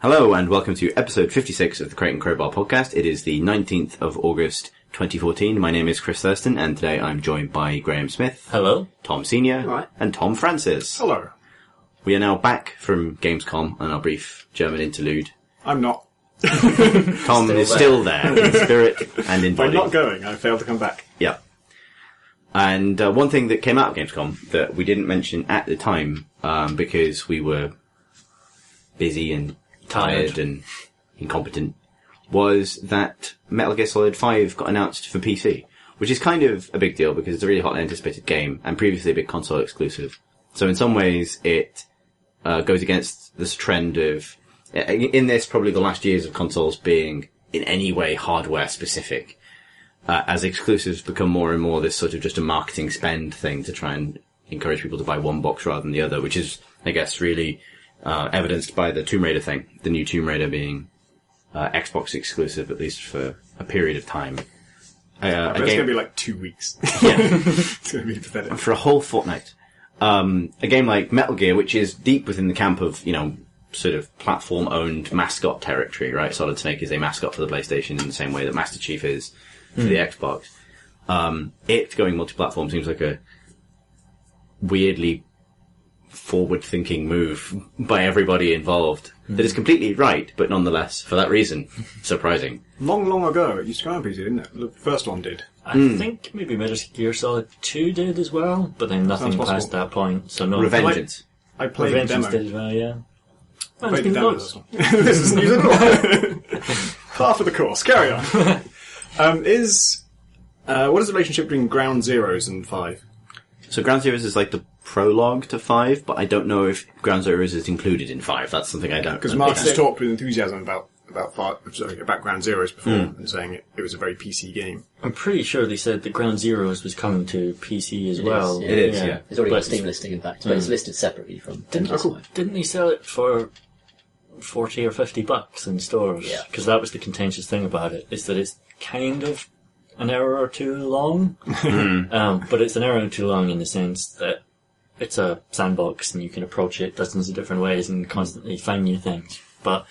Hello and welcome to episode 56 of the Crate and Crowbar podcast. It is the 19th of August 2014. My name is Chris Thurston and today I'm joined by Graham Smith. Hello. Tom Senior. Right. And Tom Francis. Hello. We are now back from Gamescom and our brief German interlude. I'm not. Tom is still there in spirit and in body. I'm not going. I failed to come back. Yeah. And one thing that came out of Gamescom that we didn't mention at the time because we were busy and tired and incompetent, was that Metal Gear Solid 5 got announced for PC, which is kind of a big deal because it's a really hotly anticipated game and previously a big console exclusive. So in some ways it goes against this trend of, in this probably the last years of consoles being in any way hardware specific, as exclusives become more and more this sort of just a marketing spend thing to try and encourage people to buy one box rather than the other, which is, I guess, really evidenced by the Tomb Raider thing, the new Tomb Raider being Xbox exclusive, at least for a period of time. It's going to be like 2 weeks. Yeah. It's going to be pathetic. For a whole fortnight. A game like Metal Gear, which is deep within the camp of, you know, sort of platform-owned mascot territory, right? Solid Snake is a mascot for the PlayStation in the same way that Master Chief is for the Xbox. It going multi-platform seems like a weirdly forward-thinking move by everybody involved that is completely right, but nonetheless, for that reason, surprising. Long ago, it used to go on PC, didn't it? The first one did. I think maybe Metal Gear Solid 2 did as well, but then nothing past that point. So no. Revengeance. I played the demo. did as well, yeah. I played the demo this one. This is news at all. Half of the course. Carry on. What is the relationship between Ground Zeroes and 5? So Ground Zeroes is like the prologue to 5, but I don't know if Ground Zeroes is included in 5. That's something I don't know. Because Marcus talked with enthusiasm about Ground Zeroes before and saying it was a very PC game. I'm pretty sure they said that Ground Zeroes was coming to PC as well. It is, yeah. It's already got a Steam listing, in fact, but it's listed separately from... Didn't they sell it for 40 or 50 bucks in stores? Yeah. Because that was the contentious thing about it, is that it's kind of an hour or two long. But it's an hour or two long in the sense that it's a sandbox and you can approach it dozens of different ways and constantly find new things. But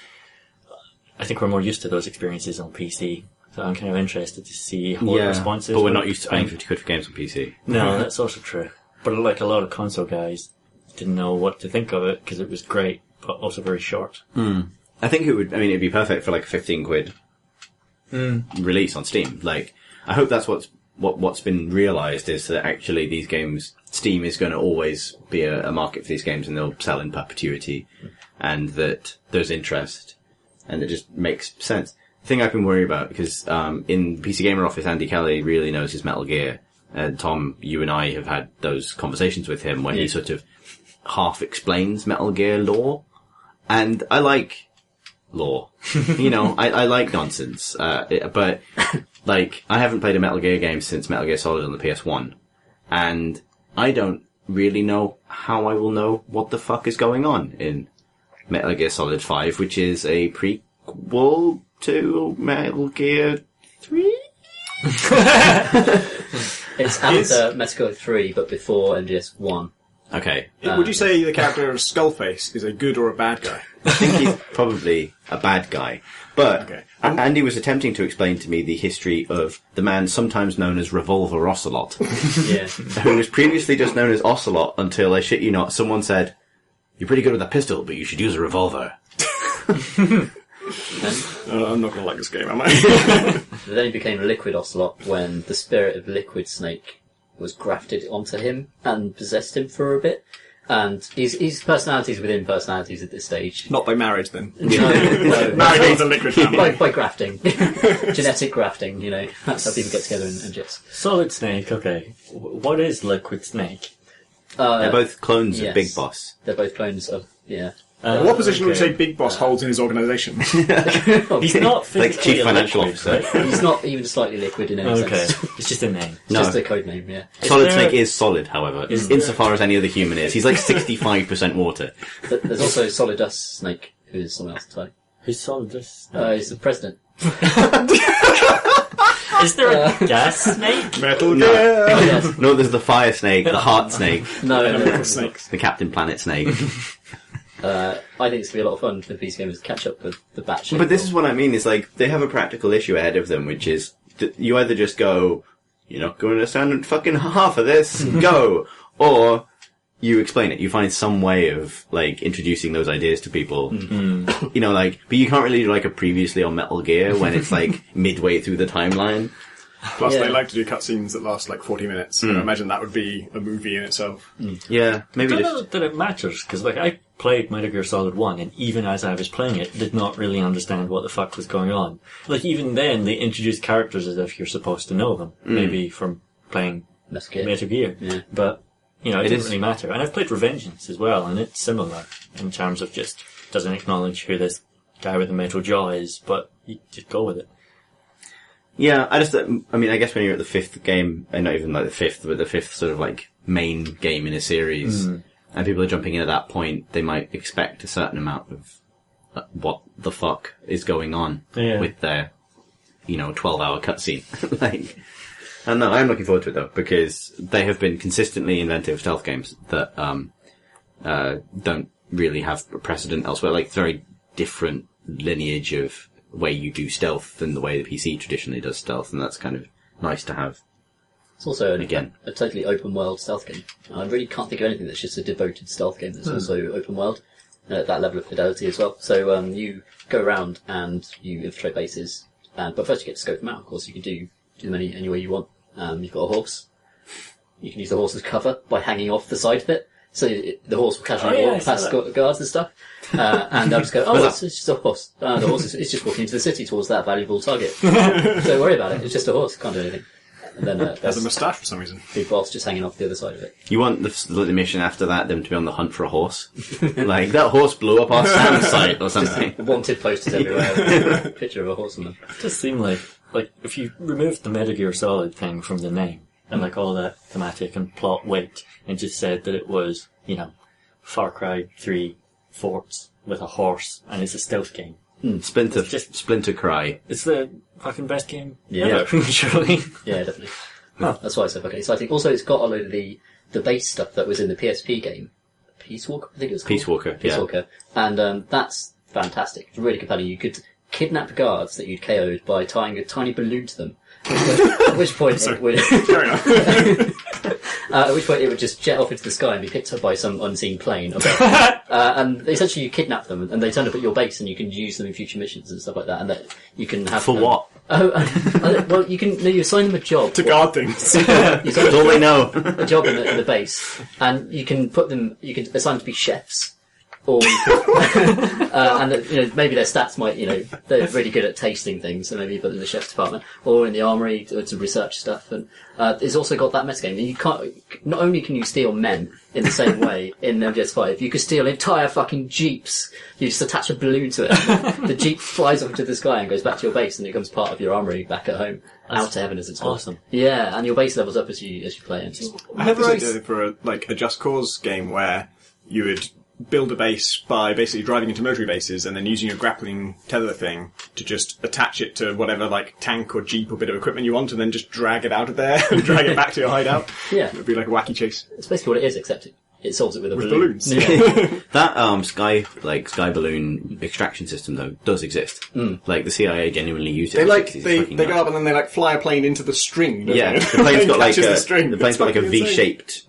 I think we're more used to those experiences on PC, so I'm kind of interested to see what the response is. But we're not used to paying 50 quid for games on PC. No, that's also true. But like a lot of console guys didn't know what to think of it because it was great, but also very short. I think it'd be perfect for like a 15 quid release on Steam. Like, I hope that's what's been realised is that actually these games, Steam is going to always be a market for these games and they'll sell in perpetuity and that there's interest and it just makes sense. The thing I've been worried about, because in PC Gamer Office, Andy Kelly really knows his Metal Gear. Tom, you and I have had those conversations with him when he sort of half explains Metal Gear lore. And I like lore. You know, I like nonsense. But like, I haven't played a Metal Gear game since Metal Gear Solid on the PS1. And I don't really know how I will know what the fuck is going on in Metal Gear Solid 5, which is a prequel to Metal Gear 3? It's after Metal Gear 3, but before MGS 1. Okay. Would you say the character of Skullface is a good or a bad guy? I think he's probably a bad guy. But Okay. Andy was attempting to explain to me the history of the man sometimes known as Revolver Ocelot, Yeah. who was previously just known as Ocelot until, I shit you not, someone said, "You're pretty good with a pistol, but you should use a revolver." I'm not going to like this game, am I? Then he became Liquid Ocelot when the spirit of Liquid Snake was grafted onto him and possessed him for a bit. And he's personalities within personalities at this stage. Not by marriage, then. No. Married into Liquid family. By grafting. Genetic grafting, you know. That's how people get together and just... Solid Snake, okay. What is Liquid Snake? They're both clones yes. of Big Boss. They're both clones of, yeah. What position would you say Big Boss holds in his organisation? He's not physically Like Chief Financial liquid, Officer. right? He's not even slightly liquid in any Okay, sense. it's just a name. It's just a code name, yeah. Solid Snake is solid, however, insofar as any other human is. He's like 65% water. But there's also Solid Dust Snake, who is someone else entirely. Who's Solid Dust Snake? He's the president. Is there a gas snake? Metal No. Gear! Oh, yes. No, there's the Fire Snake, the Heart Snake, No. Metal Snakes. the Captain Planet Snake. I think it's going to be a lot of fun for these gamers to catch up with the batch. But this is what I mean, is like, they have a practical issue ahead of them, which is, you either just go, you're not going to understand fucking half of this, go! Or, you explain it. You find some way of, like, introducing those ideas to people. Mm-hmm. You know, like, but you can't really do, like, a previously on Metal Gear when it's, like, midway through the timeline. Plus, they like to do cutscenes that last, like, 40 minutes. I imagine that would be a movie in itself. Yeah, maybe I don't know that it matters, because, like, I played Metal Gear Solid 1, and even as I was playing it, did not really understand what the fuck was going on. Like, even then, they introduced characters as if you're supposed to know them. Maybe from playing Metal Gear. Yeah. But, you know, it doesn't really matter. And I've played Revengeance as well, and it's similar in terms of just doesn't acknowledge who this guy with the metal jaw is, but you just go with it. Yeah, I guess when you're at the fifth game, and not even like the fifth, but the fifth sort of like main game in a series, and people are jumping in at that point, they might expect a certain amount of what the fuck is going on with their, 12-hour cutscene. Like, I don't know, I'm looking forward to it though, because they have been consistently inventive stealth games that, don't really have a precedent elsewhere. Like, very different lineage of way you do stealth than the way the PC traditionally does stealth, and that's kind of nice to have. It's also a totally open world stealth game. I really can't think of anything that's just a devoted stealth game that's also open world at that level of fidelity as well. So you go around and you infiltrate bases, but first you get to scope them out. Of course, you can do them any way you want. You've got a horse. You can use the horse as cover by hanging off the side of it. So the horse will casually walk past guards and stuff, and they'll just go, it's just a horse. The horse is just walking into the city towards that valuable target. Don't worry about it, it's just a horse, can't do anything. And then there's a moustache for some reason. Big boss just hanging off the other side of it. You want the mission after that, them to be on the hunt for a horse? Like, that horse blew up our SAM site or something. Wanted posters everywhere, a picture of a horse on them. It does seem like if you removed the Metal Gear Solid thing from the name, and like all that thematic and plot weight, and just said that it was, Far Cry 3 forts with a horse, and it's a stealth game. Splinter Cry. It's the fucking best game ever, surely. Yeah, definitely. That's why it's so fucking exciting. Also, it's got a load of the base stuff that was in the PSP game. Peace Walker, I think it was called. Peace Walker. And that's fantastic. It's really compelling. You could kidnap guards that you'd KO'd by tying a tiny balloon to them. At which point it would just jet off into the sky and be picked up by some unseen plane. And essentially you kidnap them and they turn up at your base and you can use them in future missions and stuff like that. And that you can have for what? Well, you assign them a job to guard things. That's all they know. A job in the base, and you can assign them to be chefs. Or you could, and maybe their stats might, they're really good at tasting things, so maybe you put them in the chef's department, or in the armory to research stuff. And it's also got that metagame. You can't. Not only can you steal men in the same way in MGS5, you could steal entire fucking jeeps. You just attach a balloon to it. The jeep flies up into the sky and goes back to your base, and it becomes part of your armory back at home. That's out to heaven, as it's called. Awesome. Yeah, and your base levels up as you play. And I had this idea for a Just Cause game where you would build a base by basically driving into military bases and then using a grappling tether thing to just attach it to whatever tank or jeep or bit of equipment you want and then just drag it out of there and drag it back to your hideout. Yeah. It would be like a wacky chase. It's basically what it is, except it solves it with a balloon. Balloons. Yeah. That sky balloon extraction system though does exist. Like the CIA genuinely used it. They go up and then they fly a plane into the string. Yeah, they? the plane's got the plane's got a insane. V-shaped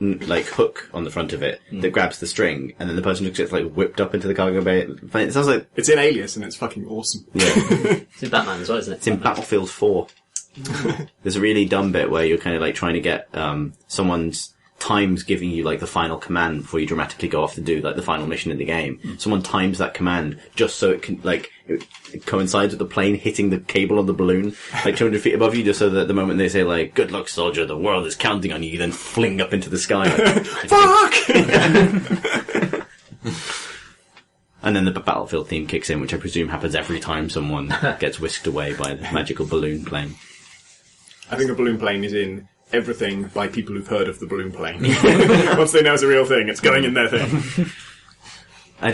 hook on the front of it that grabs the string, and then the person who gets whipped up into the cargo bay. It sounds like it's in Alias and it's fucking awesome. Yeah, it's in Batman as well, isn't it? It's in Battlefield 4. There's a really dumb bit where you're kind of trying to get someone's times giving you the final command before you dramatically go off to do the final mission in the game. Someone times that command just so it can it coincides with the plane hitting the cable on the balloon 200 feet above you, just so that the moment they say good luck soldier, the world is counting on you, then fling up into the sky. Fuck! And then the Battlefield theme kicks in, which I presume happens every time someone gets whisked away by the magical balloon plane. I think a balloon plane is in everything by people who've heard of the balloon plane. Once they know it's a real thing, it's going in their thing. I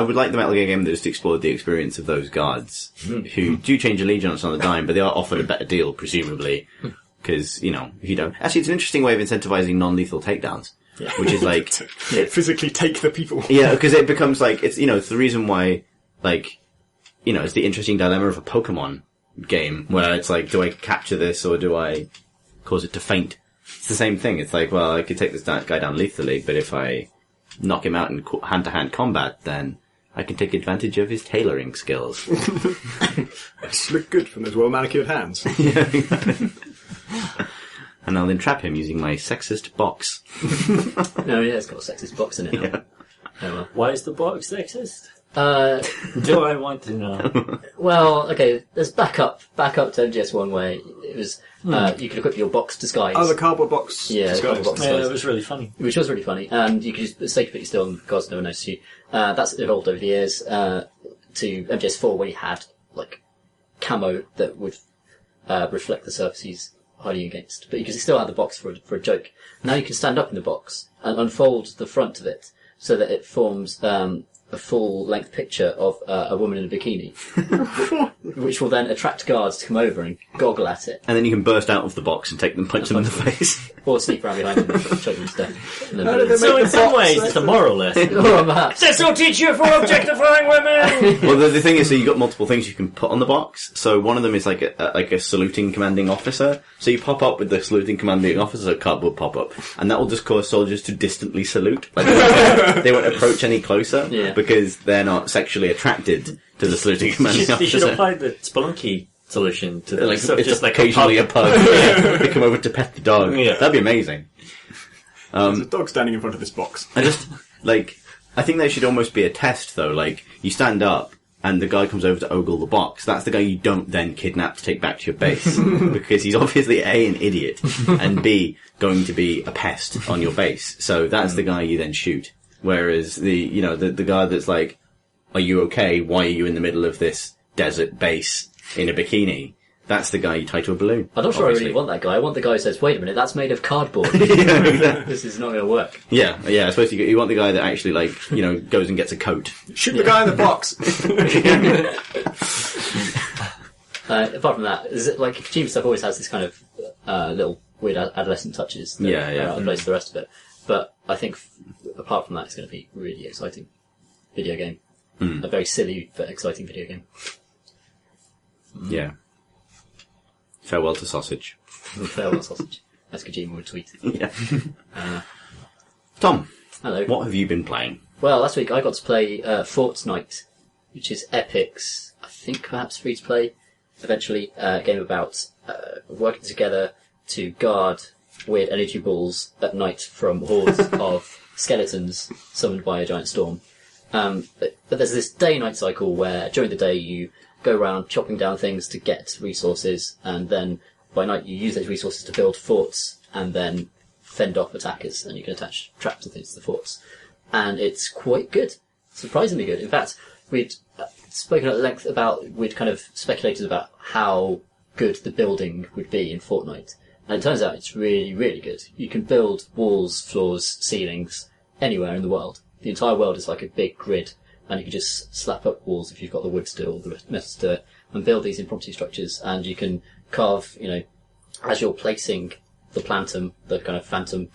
would like the Metal Gear game that just explored the experience of those guards who do change allegiance on the dime, but they are offered a better deal, presumably. Because, if you don't... Actually, it's an interesting way of incentivizing non-lethal takedowns. which is like physically take the people. Yeah, because it becomes like it's it's the reason why it's the interesting dilemma of a Pokemon game where it's like, do I capture this or do I cause it to faint? It's the same thing. It's like, well, I could take this guy down lethally, but if I knock him out in hand-to-hand combat, then I can take advantage of his tailoring skills. Just look good from those well-manicured hands. Yeah, exactly. And I'll entrap him using my sexist box. No, yeah, it's got a sexist box in it now. Yeah. Oh, well. Why is the box sexist? Do I want to know? Well, okay, there's backup to MGS1 where it was, you could equip your box disguise. Oh, the cardboard box. Yeah, the cardboard box disguise. Yeah, it was really funny. Which was really funny, and you could just stay completely still and guards never noticed you. That's evolved over the years, to MGS4 where you had, like, camo that would, reflect the surface he's hiding against. But you could still have the box for a joke. Now you can stand up in the box and unfold the front of it so that it forms, a full-length picture of a woman in a bikini, which will then attract guards to come over and goggle at it. And then you can burst out of the box and take them, punch them in the face. Or sneak around behind them and choke them to death. So in some ways, it's a moral lesson. Or perhaps. This will teach you for objectifying women! Well, the thing is, so you've got multiple things you can put on the box. So one of them is like a saluting commanding officer. So you pop up with the saluting commanding officer cardboard pop-up, and that will just cause soldiers to distantly salute. Like, they won't approach any closer, because they're not sexually attracted to the saluting commanding officer. You should apply the Spelunky solution to Like, so it's just like occasionally a pug. They come over to pet the dog. Yeah. That'd be amazing. There's a dog standing in front of this box. I think there should almost be a test, though. Like, you stand up, and the guy comes over to ogle the box. That's the guy you don't then kidnap to take back to your base. Because he's obviously A, an idiot, and B, going to be a pest on your base. So that's the guy you then shoot. Whereas the guy that's like, are you okay? Why are you in the middle of this desert base in a bikini? That's the guy you tie to a balloon. I'm not sure obviously. I really want that guy. I want the guy who says, wait a minute, that's made of cardboard. Yeah, exactly. This is not going to work. Yeah, I suppose you want the guy that actually, goes and gets a coat. Shoot the guy in the box! Apart from that, is it like Kojima stuff always has this kind of little weird adolescent touches that are out of place to the rest of it. But I think apart from that, it's going to be a really exciting video game. A very silly but exciting video game. Yeah. Farewell to sausage. Farewell sausage, as Kojima would tweet. Yeah. Tom, Hello. what have you been playing? Well, last week I got to play Fortnite, which is Epic's, I think perhaps free to play, eventually, a game about working together to guard weird energy balls at night from hordes of skeletons summoned by a giant storm. But there's this day-night cycle where during the day you go around chopping down things to get resources, and then by night you use those resources to build forts and then fend off attackers, and you can attach traps and things to the forts. And it's quite good. Surprisingly good. In fact, we'd spoken at length we'd kind of speculated about how good the building would be in Fortnite. And it turns out it's really, really good. You can build walls, floors, ceilings, anywhere in the world. The entire world is like a big grid, and you can just slap up walls if you've got the wood to do it, or the metals to do it, and build these impromptu structures. And you can carve, as you're placing the plantum, the kind of phantom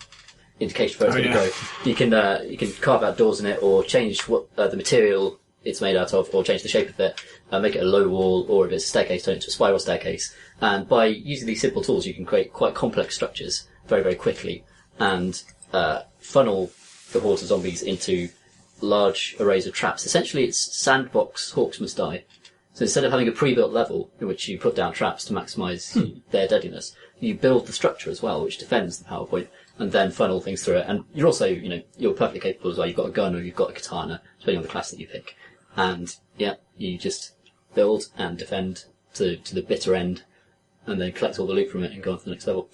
indication for where it's going to go, you can carve out doors in it, or change what the material it's made out of, or change the shape of it, make it a low wall, or if it's a staircase, turn it into a spiral staircase. And by using these simple tools, you can create quite complex structures very, very quickly, and funnel the hordes of zombies into large arrays of traps. Essentially, it's sandbox Hawks Must Die. So instead of having a pre-built level in which you put down traps to maximise their deadliness, you build the structure as well, which defends the PowerPoint, and then funnel things through it. And you're also, you're perfectly capable as well. You've got a gun or you've got a katana, depending on the class that you pick. And, you just build and defend to the bitter end, and then collect all the loot from it and go on to the next level.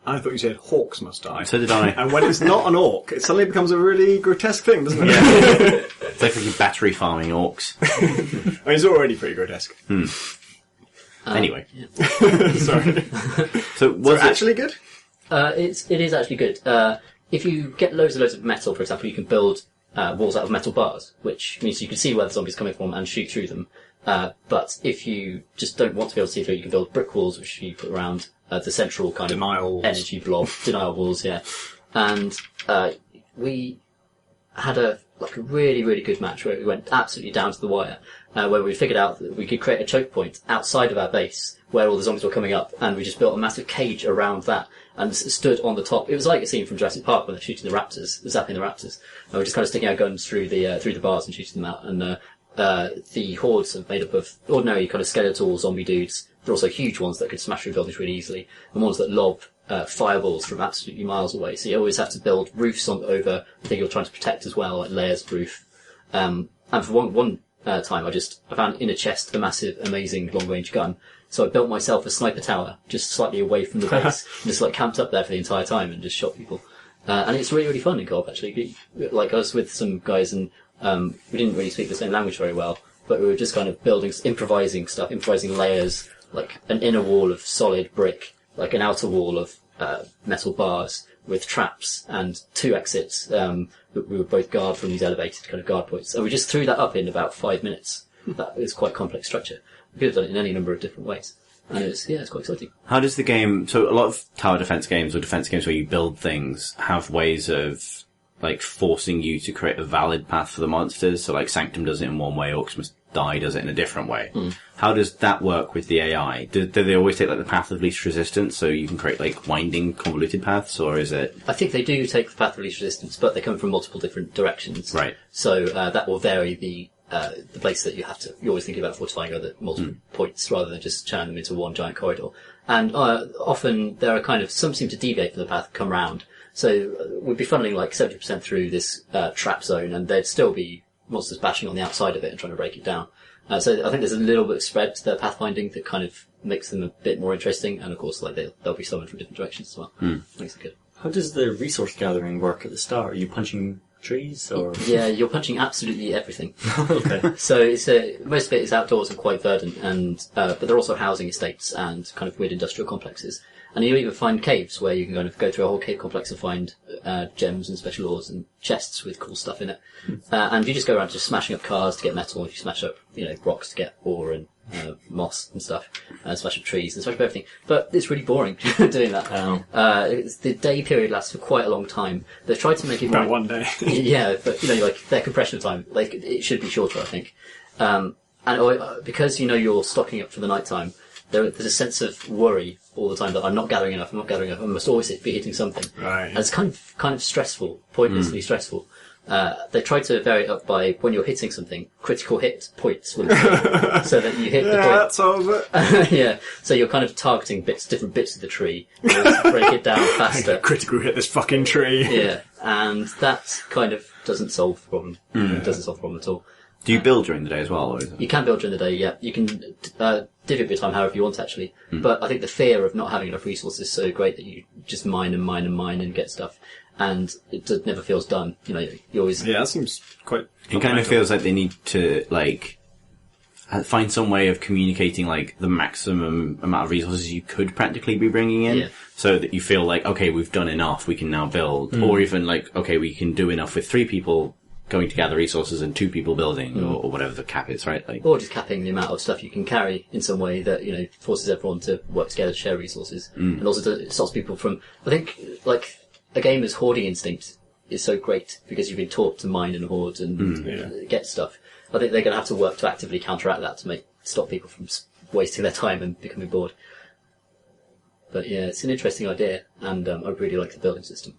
I thought you said hawks must die. So did I. And when it's not an orc, it suddenly becomes a really grotesque thing, doesn't it? Yeah. It's like fucking battery farming orcs. I mean, it's already pretty grotesque. Anyway. Sorry. So was it actually good? It is actually good. If you get loads and loads of metal, for example, you can build walls out of metal bars, which means you can see where the zombies are coming from and shoot through them. But if you just don't want to be able to see through, you can build brick walls, which you put around the central kind Denial of walls. energy blob. Denial walls, yeah. and we had a really, really good match where we went absolutely down to the wire, where we figured out that we could create a choke point outside of our base where all the zombies were coming up, and we just built a massive cage around that and stood on the top. It was like a scene from Jurassic Park when they're shooting the raptors, zapping the raptors. And we're just kind of sticking our guns through the bars and shooting them out. And the hordes are made up of ordinary kind of skeletal zombie dudes. They're also huge ones that could smash through buildings really easily, and ones that lob fireballs from absolutely miles away. So you always have to build roofs over the thing you're trying to protect as well, like layers of roof. And for one time, I found in a chest a massive, amazing long-range gun. So I built myself a sniper tower just slightly away from the base, and just camped up there for the entire time and just shot people. And it's really, really fun in co-op actually. I was with some guys and we didn't really speak the same language very well, but we were just kind of improvising layers, like an inner wall of solid brick, like an outer wall of metal bars with traps and 2 exits that we would both guard from these elevated kind of guard points. And we just threw that up in about 5 minutes. That is quite complex structure. We could have done it in any number of different ways. And it's quite exciting. How does the game... So a lot of tower defense games or defense games where you build things have ways of forcing you to create a valid path for the monsters. So Sanctum does it in one way, Orcs Must Die does it in a different way. How does that work with the AI? Do they always take the path of least resistance so you can create winding convoluted paths, or is it... I think they do take the path of least resistance, but they come from multiple different directions. Right. So that will vary the place that you're always thinking about fortifying other multiple points rather than just churn them into one giant corridor. And often there are some seem to deviate from the path and come round. So we'd be funneling 70% through this trap zone, and there'd still be monsters bashing on the outside of it and trying to break it down. So I think there's a little bit of spread to their pathfinding that kind of makes them a bit more interesting, and of course they'll be summoned from different directions as well. Makes it good. How does the resource gathering work at the start? Are you punching trees or...? Yeah, you're punching absolutely everything. Okay. So most of it is outdoors and quite verdant, and but they're also housing estates and kind of weird industrial complexes. And you even find caves where you can kind of go through a whole cave complex and find gems and special ores and chests with cool stuff in it. And you just go around just smashing up cars to get metal. If you smash up, rocks to get ore and moss and stuff, and smash up trees and smash up everything. But it's really boring doing that. The day period lasts for quite a long time. They've tried to make it about 1 day. Yeah, but their compression time, it should be shorter, I think. And because you're stocking up for the night time, there's a sense of worry all the time that I'm not gathering enough. I must always be hitting something. Right. And it's kind of stressful, pointlessly stressful. They try to vary it up by when you're hitting something, critical hit points will appear, so that you hit the point. Yeah, that solves it. Yeah, so you're kind of targeting different bits of the tree, to break it down faster. Critical hit this fucking tree. Yeah, and that kind of doesn't solve the problem. It doesn't solve the problem at all. Do you build during the day as well, or is it... You can build during the day, yeah. You can divvy up your time however you want, actually. But I think the fear of not having enough resources is so great that you just mine and get stuff. And it never feels done. You always... Yeah, that seems quite... It kind of feels like they need to, find some way of communicating, the maximum amount of resources you could practically be bringing in. Yeah. So that you feel okay, we've done enough, we can now build. Or even okay, we can do enough with 3 people going to gather resources and 2 people building, or whatever the cap is, right? Or just capping the amount of stuff you can carry in some way that, forces everyone to work together to share resources. And also it stops people from... I think, a gamer's hoarding instinct is so great because you've been taught to mine and hoard and get stuff. I think they're going to have to work to actively counteract that to stop people from wasting their time and becoming bored. But yeah, it's an interesting idea, and I really like the building system.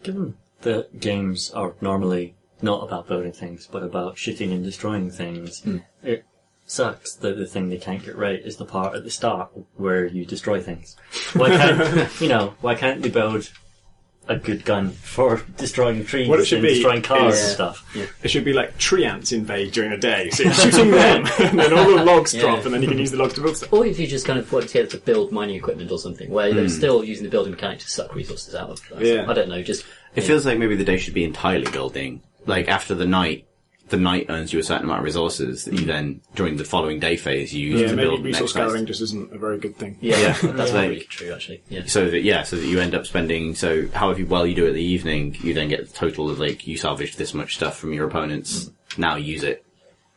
Given that games are normally not about building things, but about shooting and destroying things, it sucks that the thing they can't get right is the part at the start where you destroy things. Why can't they build a good gun for destroying trees and destroying cars and stuff? Yeah. It should be tree ants invade during the day, so you're shooting them, and then all the logs drop, and then you can use the logs to build stuff. Or if you just kind of work together to build mining equipment or something, where they're still using the building mechanic to suck resources out of. I don't know, just... It feels like maybe the day should be entirely building. After the night earns you a certain amount of resources that you then, during the following day phase, you use to build maybe resource gathering just isn't a very good thing. Yeah, that's really true, actually. Yeah. So that you end up spending, however well you do it in the evening, you then get the total of, you salvaged this much stuff from your opponents, now use it.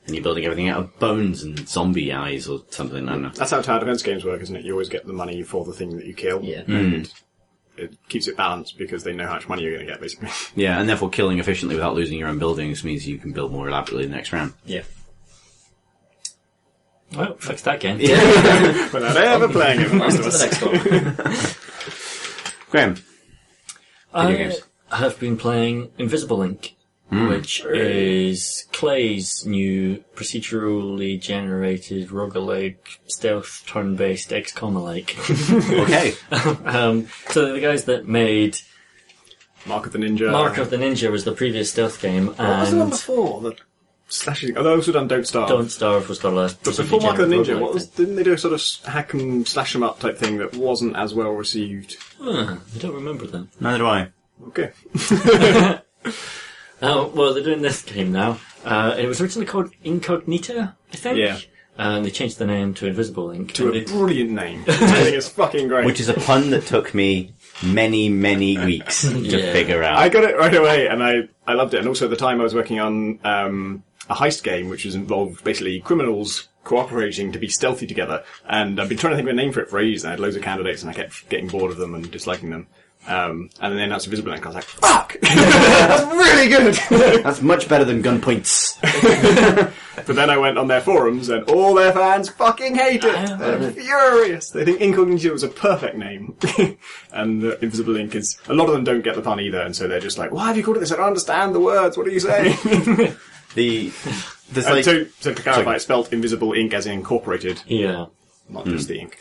And you're building everything out of bones and zombie eyes or something, I don't know. That's how tower defense games work, isn't it? You always get the money for the thing that you kill. Yeah. And it keeps it balanced because they know how much money you're going to get, basically. Yeah, and therefore killing efficiently without losing your own buildings means you can build more elaborately the next round. Yeah. Well, fix that game. Without ever playing it, most of To the us. next one. Graham, video I games. have been playing Invisible Ink, which is Clay's new procedurally generated roguelike stealth turn-based XCOM-alike. Okay. So the guys that made Mark of the Ninja. Mark of the Ninja was the previous stealth game, What was the one and before? The slashing. Oh, they also done Don't Starve. Don't Starve was the last. But before Mark of the Ninja, roguelike what was? thing. Didn't they do a sort of hack and slash 'em up type thing that wasn't as well received? I don't remember that. Neither do I. Okay. Well, they're doing this game now. It was originally called Incognita, I think. Yeah. And they changed the name to Invisible Ink. To And a they- brilliant name. I think it's fucking great. Which is a pun that took me many, many weeks to Yeah. figure out. I got it right away, and I loved it. And also at the time I was working on a heist game, which was involved basically criminals cooperating to be stealthy together. And I've been trying to think of a name for it for ages, and I had loads of candidates, and I kept getting bored of them and disliking them. And then they announced Invisible Ink, I was like, fuck! That's really good! That's much better than Gunpoints. But then I went on their forums, and all their fans fucking hate it! They're furious! They think Incognito was a perfect name. And Invisible Ink is... A lot of them don't get the pun either, and so they're just like, why have you called it this? I don't understand the words, what are you saying? There's And like, so to clarify, sorry. it's spelled Invisible Ink as in incorporated, Yeah. not just the ink.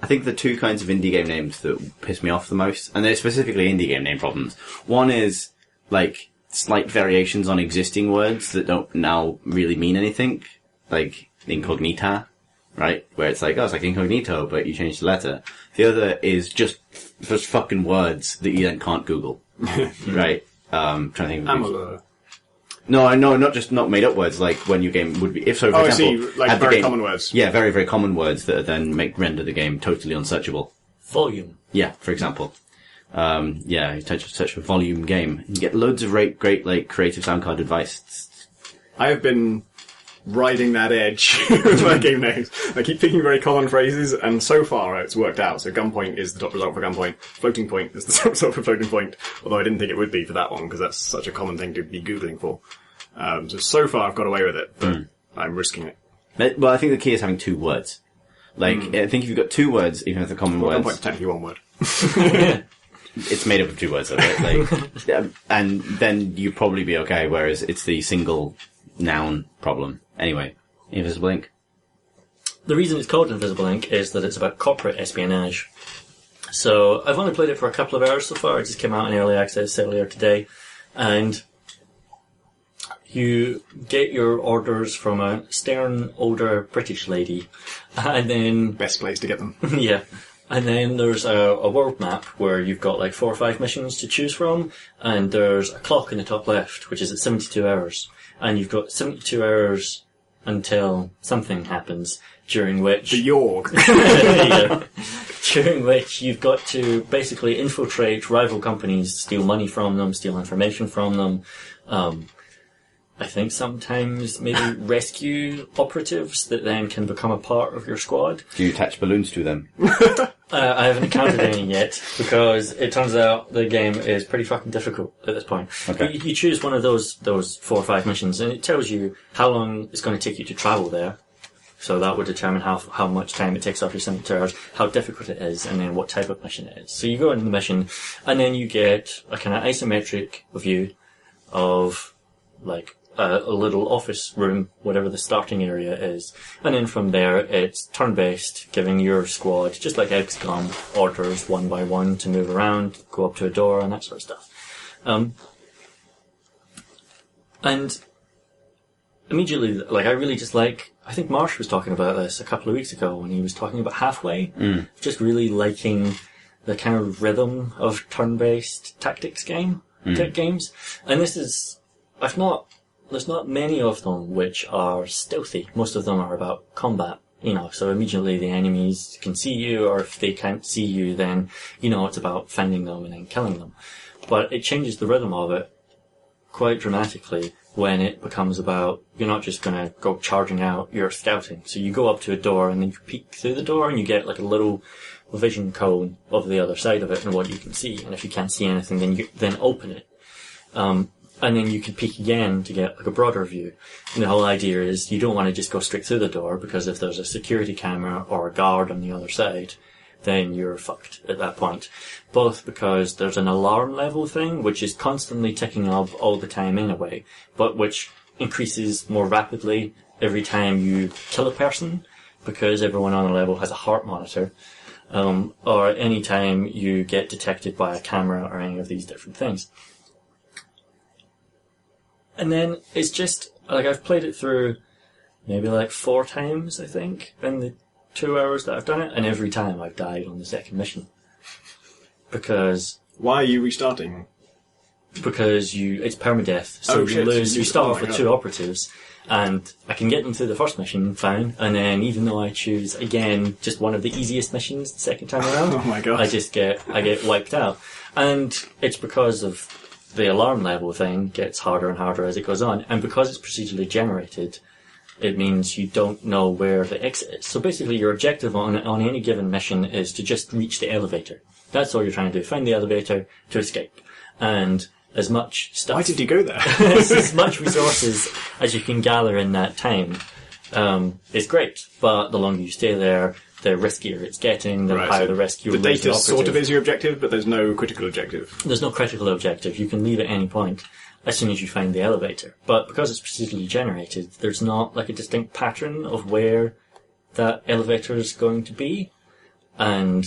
I think the two kinds of indie game names that piss me off the most, and they're specifically indie game name problems. One is, like, slight variations on existing words that don't now really mean anything. Like, incognita, right? Where it's like, oh, it's like incognito, but you change the letter. The other is just fucking words that you then can't Google. Right? Trying to think of Amalur. No, not made up words, like when your game would be, if so, for Oh, I example. see, like had the very game- common words. Yeah, very, very common words that then render the game totally unsearchable. Volume. Yeah, for example. Yeah, you touch such a volume game. You get loads of great, like, creative sound card advice. I have been riding that edge with my game names. I keep picking very common phrases, and so far it's worked out. So Gunpoint is the top result for Gunpoint. Floating Point is the top result for Floating Point. Although I didn't think it would be for that one, because that's such a common thing to be Googling for. So far I've got away with it, but I'm risking it. Well, I think the key is having two words. Like, I think if you've got two words, even if they're common Well, Gunpoint's words, technically one word. it's made up of two words, though, right? Like, and then you'd probably be okay, whereas it's the single noun problem. Anyway, Invisible Ink. The reason it's called Invisible Ink is that it's about corporate espionage. So I've only played it for a couple of hours so far. It just came out in early access earlier today. And you get your orders from a stern, older British lady. And then, Best place to get them. yeah. And then there's a world map where you've got like 4 or 5 missions to choose from. And there's a clock in the top left, which is at 72 hours. And you've got 72 hours until something happens, during which... The York. Yeah. During which you've got to basically infiltrate rival companies, steal money from them, steal information from them. I think sometimes maybe rescue operatives that then can become a part of your squad. Do you attach balloons to them? I haven't encountered any yet, because it turns out the game is pretty fucking difficult at this point. Okay. You choose one of those 4 or 5 missions, and it tells you how long it's going to take you to travel there. So that would determine how much time it takes off your 72 hours, how difficult it is, and then what type of mission it is. So you go into the mission, and then you get a kind of isometric view of, like, a little office room, whatever the starting area is. And then from there, it's turn-based, giving your squad, just like XCOM, orders one by one to move around, go up to a door, and that sort of stuff. And immediately, like, I really just like... I think Marsh was talking about this a couple of weeks ago when he was talking about Halfway. Just really liking the kind of rhythm of turn-based tactics games. And this is... There's not many of them which are stealthy. Most of them are about combat. You know, so immediately the enemies can see you, or if they can't see you, then, you know, it's about finding them and then killing them. But it changes the rhythm of it quite dramatically when it becomes about, you're not just going to go charging out, you're scouting. So you go up to a door and then you peek through the door and you get like a little vision cone of the other side of it and what you can see. And if you can't see anything, then you then open it. And then you can peek again to get like a broader view. And the whole idea is you don't want to just go straight through the door, because if there's a security camera or a guard on the other side, then you're fucked at that point. Both because there's an alarm level thing, which is constantly ticking up all the time anyway, but which increases more rapidly every time you kill a person, because everyone on the level has a heart monitor, or any time you get detected by a camera or any of these different things. And then it's just, like, I've played it through maybe like 4 times, I think, in the 2 hours that I've done it, and every time I've died on the second mission. Because... Why are you restarting? Because it's permadeath, so you start off with 2 operatives, and I can get them through the first mission fine, and then even though I choose, again, just one of the easiest missions the second time around, oh my God. I get wiped out. And it's because of the alarm level thing gets harder and harder as it goes on, and because it's procedurally generated, it means you don't know where the exit is. So basically your objective on any given mission is to just reach the elevator. That's all you're trying to do. Find the elevator to escape. And as much stuff... Why did you go there? as much resources as you can gather in that time is great. But the longer you stay there, the riskier it's getting, the higher the risk you lose. The data sort of is your objective, but there's no critical objective. There's no critical objective. You can leave at any point as soon as you find the elevator. But because it's procedurally generated, there's not like a distinct pattern of where that elevator is going to be. And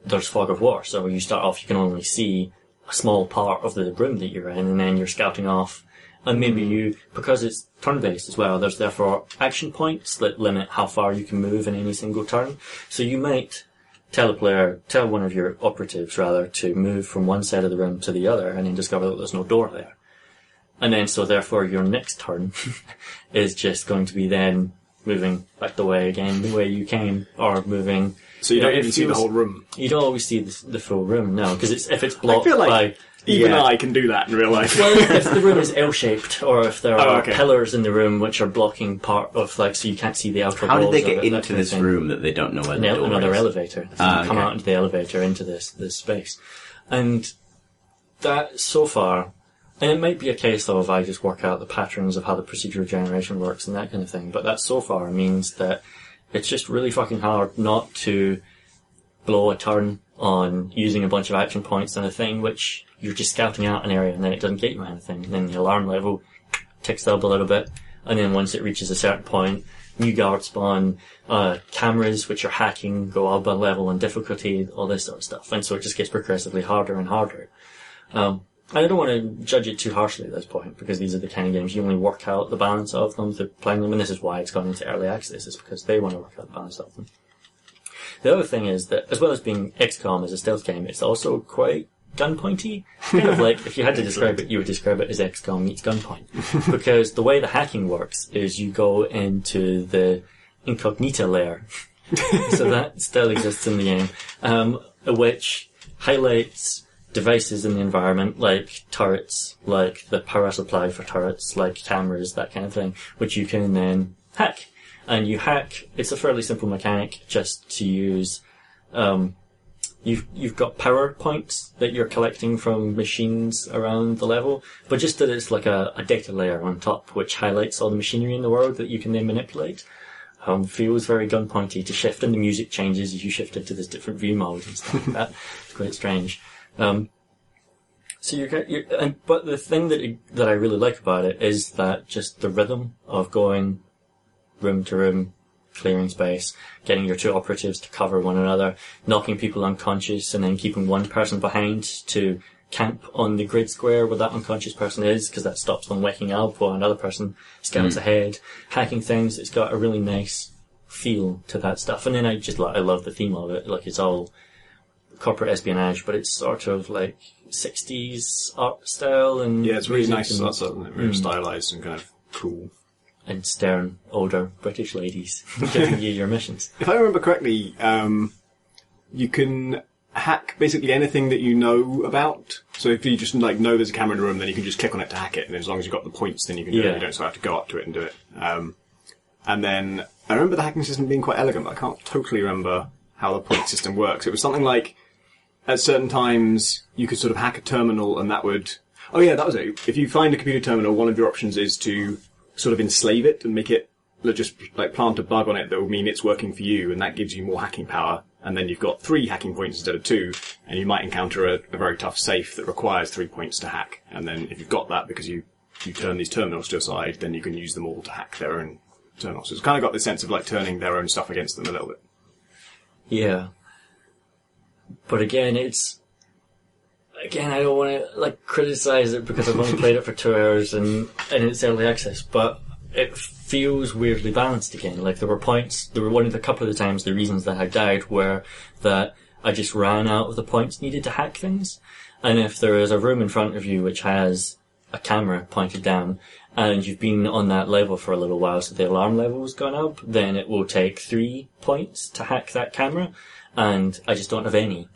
there's fog of war. So when you start off, you can only see a small part of the room that you're in, and then you're scouting off. And maybe because it's turn-based as well, there's therefore action points that limit how far you can move in any single turn. So you might tell one of your operatives to move from one side of the room to the other, and then discover that there's no door there. And then so therefore your next turn is just going to be then moving back the way you came, or moving... So you don't even see the whole room? You don't always see the full room, no, because if it's blocked I feel like by... Even I can do that in real life. Well, if the room is L-shaped, or if there are pillars in the room which are blocking part of, like, so you can't see the outer walls. How did they get into this room that they don't know where the door Another is? elevator. They come out into the elevator into this space. And that, so far, and it might be a case of I just work out the patterns of how the procedural generation works and that kind of thing, but that so far means that it's just really fucking hard not to blow a turn on using a bunch of action points on a thing which you're just scouting out an area and then it doesn't get you anything. And then the alarm level ticks up a little bit, and then once it reaches a certain point, new guards spawn, cameras which are hacking go up a level in difficulty, all this sort of stuff. And so it just gets progressively harder and harder. And I don't want to judge it too harshly at this point, because these are the kind of games you only work out the balance of them through playing them, and this is why it's gone into early access, is because they want to work out the balance of them. The other thing is that, as well as being XCOM as a stealth game, it's also quite gunpointy. Kind of like, if you had to describe it, you would describe it as XCOM meets gunpoint. Because the way the hacking works is you go into the incognita layer. So that still exists in the game, which highlights devices in the environment, like turrets, like the power supply for turrets, like cameras, that kind of thing, which you can then hack. And you hack, it's a fairly simple mechanic just to use, you've got power points that you're collecting from machines around the level, but just that it's like a data layer on top which highlights all the machinery in the world that you can then manipulate. Feels very gunpointy to shift, and the music changes as you shift into this different view mode and stuff like that. It's quite strange. So but the thing that I really like about it is that just the rhythm of going room to room, clearing space, getting your 2 operatives to cover one another, knocking people unconscious, and then keeping one person behind to camp on the grid square where that unconscious person is, because that stops them waking up while another person scouts ahead, hacking things. It's got a really nice feel to that stuff. And then I love the theme of it. Like, it's all corporate espionage, but it's sort of like 60s art style, and yeah, it's really nice. That's very stylized and kind of cool. And stern, older British ladies giving you your missions. If I remember correctly, you can hack basically anything that you know about. So if you just like know there's a camera in the room, then you can just click on it to hack it, and as long as you've got the points, then you can do it. You don't sort of have to go up to it and do it. And then I remember the hacking system being quite elegant, but I can't totally remember how the point system works. It was something like at certain times you could sort of hack a terminal, and that would. Oh yeah, that was it. If you find a computer terminal, one of your options is to sort of enslave it and make it just like plant a bug on it that will mean it's working for you, and that gives you more hacking power. And then you've got 3 hacking points instead of 2, and you might encounter a very tough safe that requires 3 points to hack. And then if you've got that because you turn these terminals to your side, then you can use them all to hack their own terminals. So it's kind of got this sense of like turning their own stuff against them a little bit. Yeah. But again, I don't want to like criticize it because I've only played it for 2 hours and it's early access, but it feels weirdly balanced again. Like there were one of the couple of the times the reasons that I died were that I just ran out of the points needed to hack things. And if there is a room in front of you which has a camera pointed down and you've been on that level for a little while, so the alarm level has gone up, then it will take 3 points to hack that camera, and I just don't have any.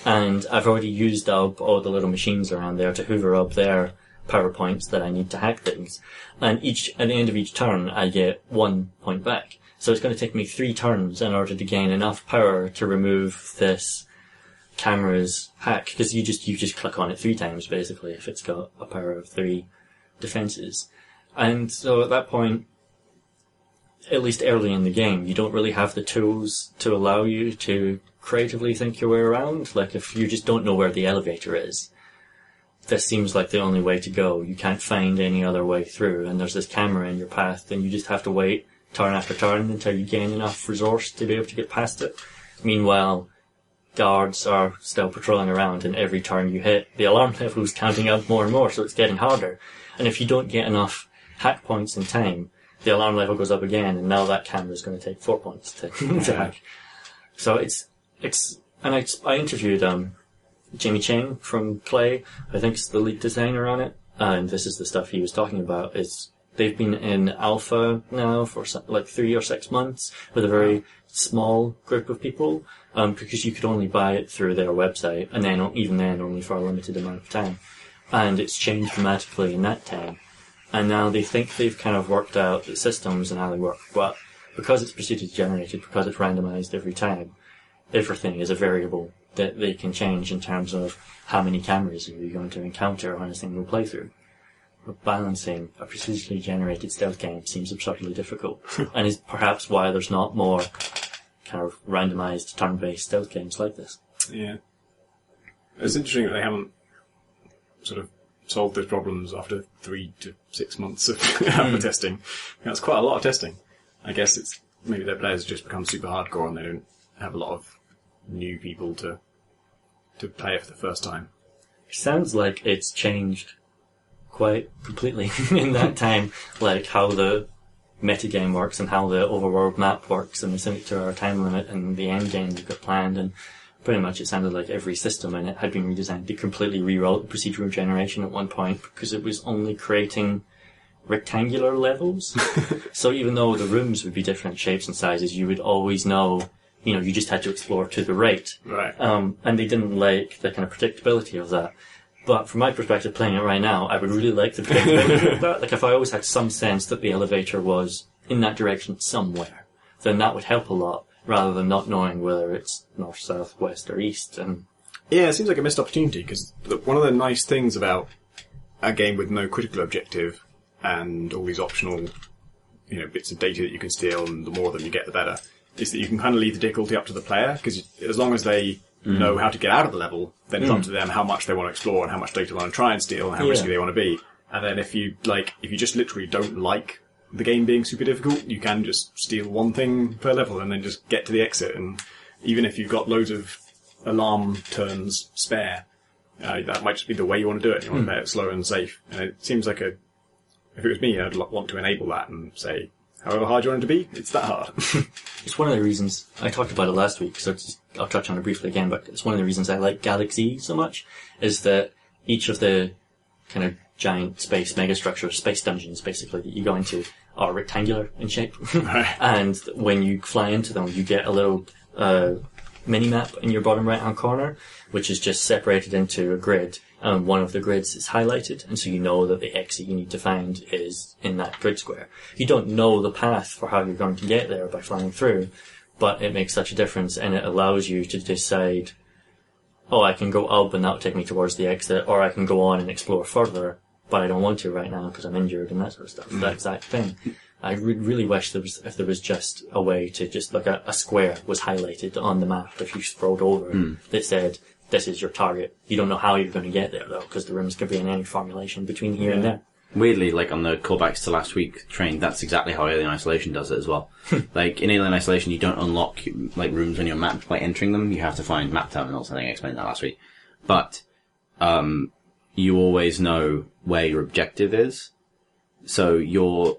And I've already used up all the little machines around there to hoover up their PowerPoints that I need to hack things. And at the end of each turn, I get 1 point back. So it's going to take me 3 turns in order to gain enough power to remove this camera's hack. Because you just click on it 3 times, basically, if it's got a power of 3 defenses. And so at that point, at least early in the game, you don't really have the tools to allow you to creatively think your way around. Like if you just don't know where the elevator is, this seems like the only way to go. You can't find any other way through, and there's this camera in your path, and you just have to wait turn after turn until you gain enough resource to be able to get past it. Meanwhile, guards are still patrolling around, and every turn you hit, the alarm level is counting up more and more, so it's getting harder. And if you don't get enough hack points in time, the alarm level goes up again, and now that camera is going to take 4 points to hack. So and I interviewed, Jamie Chang from Clay, I think is the lead designer on it, and this is the stuff he was talking about, is they've been in alpha now for like 3 or 6 months with a very small group of people, because you could only buy it through their website, and then even then only for a limited amount of time. And it's changed dramatically in that time. And now they think they've kind of worked out the systems and how they work, but because it's procedure generated, because it's randomized every time, everything is a variable that they can change in terms of how many cameras are you going to encounter on a single playthrough. But balancing a procedurally generated stealth game seems absurdly difficult, and is perhaps why there's not more kind of randomized turn-based stealth games like this. Yeah. It's interesting that they haven't sort of solved those problems after 3 to 6 months of alpha testing. That's quite a lot of testing. I guess it's maybe their players just become super hardcore and they don't have a lot of new people to play it for the first time. It sounds like it's changed quite completely in that time, like how the metagame works and how the overworld map works and the 72-hour time limit and the end game you've got planned, and pretty much it sounded like every system in it had been redesigned. They completely rewrote the procedural generation at one point because it was only creating rectangular levels. So even though the rooms would be different shapes and sizes, you would always know, you just had to explore to the right. Right. And they didn't like the kind of predictability of that. But from my perspective, playing it right now, I would really like the predictability of that. Like if I always had some sense that the elevator was in that direction somewhere, then that would help a lot, rather than not knowing whether it's north, south, west, or east. And yeah, it seems like a missed opportunity, because one of the nice things about a game with no critical objective and all these optional, bits of data that you can steal, and the more of them you get, the better, is that you can kind of leave the difficulty up to the player, because as long as they know how to get out of the level, then it's up to them how much they want to explore and how much data they want to try and steal and how risky they want to be. And then if you just literally don't like the game being super difficult, you can just steal one thing per level and then just get to the exit. And even if you've got loads of alarm turns spare, that might just be the way you want to do it. You want to play it slow and safe. And it seems like if it was me, I'd want to enable that and say, however hard you want it to be, it's that hard. It's one of the reasons, I talked about it last week, so I'll touch on it briefly again, but it's one of the reasons I like Galaxy so much, is that each of the kind of giant space megastructures, space dungeons basically, that you go into are rectangular in shape. Right. And when you fly into them, you get a little mini-map in your bottom right-hand corner, which is just separated into a grid, and one of the grids is highlighted, and so you know that the exit you need to find is in that grid square. You don't know the path for how you're going to get there by flying through, but it makes such a difference, and it allows you to decide, oh, I can go up and that'll take me towards the exit, or I can go on and explore further, but I don't want to right now because I'm injured and that sort of stuff. That exact thing. I really wish if there was just a way to just like a square was highlighted on the map if you scrolled over that said, this is your target. You don't know how you're going to get there though, because the rooms could be in any formulation between here and there. Weirdly, like on the callbacks to last week train, that's exactly how Alien Isolation does it as well. Like in Alien Isolation, you don't unlock like rooms on your map by entering them. You have to find map terminals. I think I explained that last week. But you always know where your objective is. So you're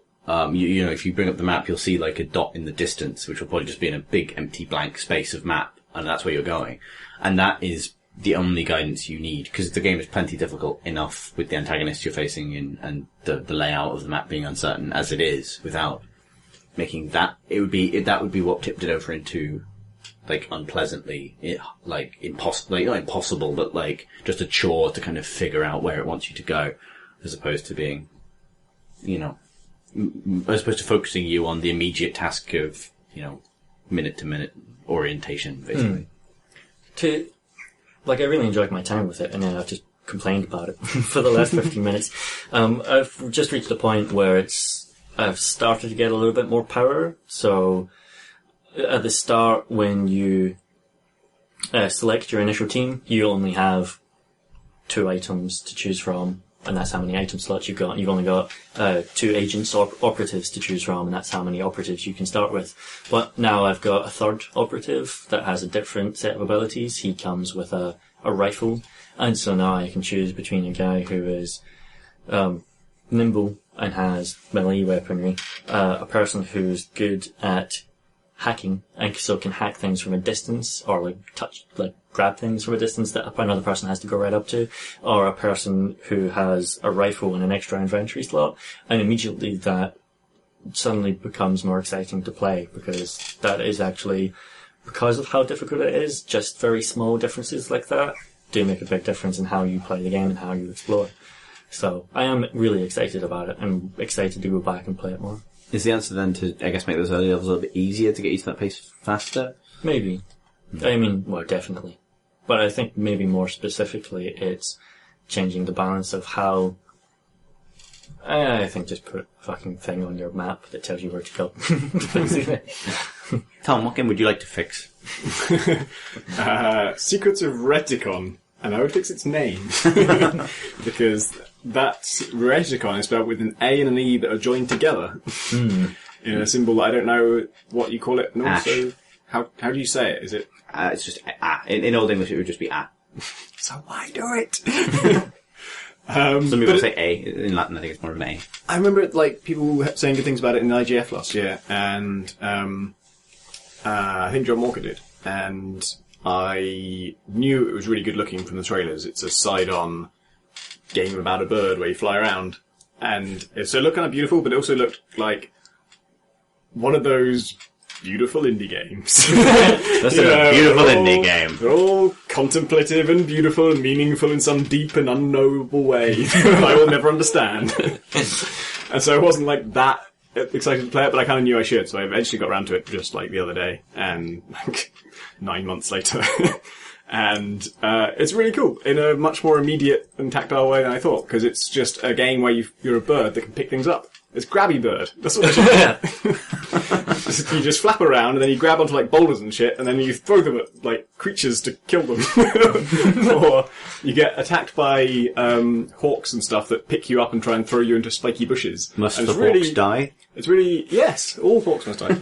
you know, if you bring up the map, you'll see like a dot in the distance, which will probably just be in a big empty blank space of map, and that's where you're going. And that is the only guidance you need, because the game is plenty difficult enough with the antagonists you're facing and the layout of the map being uncertain as it is, without making that, that would be what tipped it over into, like, unpleasantly, impossible, like, not impossible, but like, just a chore to kind of figure out where it wants you to go, as opposed to being, you know, as opposed to focusing you on the immediate task of, you know, minute to minute orientation, basically. Like, I really enjoyed my time with it, and then I've just complained about it for the last 15 minutes. I've just reached a point where I've started to get a little bit more power. So, at the start, when you select your initial team, you only have 2 items to choose from, and that's how many item slots you've got. You've only got 2 agents or operatives to choose from, and that's how many operatives you can start with. But now I've got a third operative that has a different set of abilities. He comes with a rifle, and so now I can choose between a guy who is nimble and has melee weaponry, a person who's good at hacking, and so can hack things from a distance, or grab things from a distance that another person has to go right up to, or a person who has a rifle and an extra inventory slot, and immediately that suddenly becomes more exciting to play, because that is actually, because of how difficult it is, just very small differences like that do make a big difference in how you play the game and how you explore. So I am really excited about it. I'm excited to go back and play it more. Is the answer then to, I guess, make those early levels a little bit easier to get you to that pace faster? Maybe. I mean, well, definitely. But I think maybe more specifically it's changing the balance of how... I think just put a fucking thing on your map that tells you where to go. Tom, what game would you like to fix? Secrets of Raetikon. And I would fix its name. Because that Raetikon is spelled with an A and an E that are joined together. In a symbol that I don't know what you call it. And also, how do you say it? Is it... it's just in Old English it would just be A. So why do it? Some people say A. In Latin I think it's more of an A. I remember people saying good things about it in the IGF last year, and I think John Walker did. And I knew it was really good looking from the trailers. It's a side-on game about a bird where you fly around. And so it looked kind of beautiful, but it also looked like one of those beautiful indie games. That's a beautiful indie game. They're all contemplative and beautiful and meaningful in some deep and unknowable way that I will never understand. And so I wasn't that excited to play it, but I kind of knew I should, so I eventually got around to it just the other day, and 9 months later. And it's really cool in a much more immediate and tactile way than I thought, because it's just a game where you're a bird that can pick things up. It's Grabby Bird. That's what it is. You just flap around, and then you grab onto boulders and shit, and then you throw them at creatures to kill them. Or you get attacked by hawks and stuff that pick you up and try and throw you into spiky bushes. Must the hawks die? It's really, yes, all hawks must die.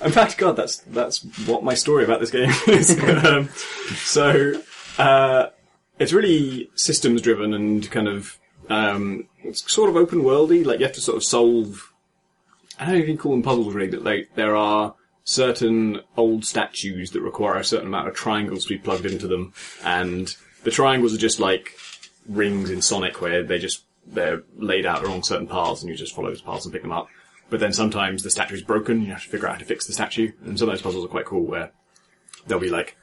In fact, God, that's what my story about this game is. It's really systems driven and kind of it's sort of open worldy. You have to sort of solve. I don't even call them puzzles really, but there are certain old statues that require a certain amount of triangles to be plugged into them, and the triangles are just like rings in Sonic where they're laid out along certain paths, and you just follow those paths and pick them up. But then sometimes the statue is broken, you have to figure out how to fix the statue, and some of those puzzles are quite cool where there'll be like,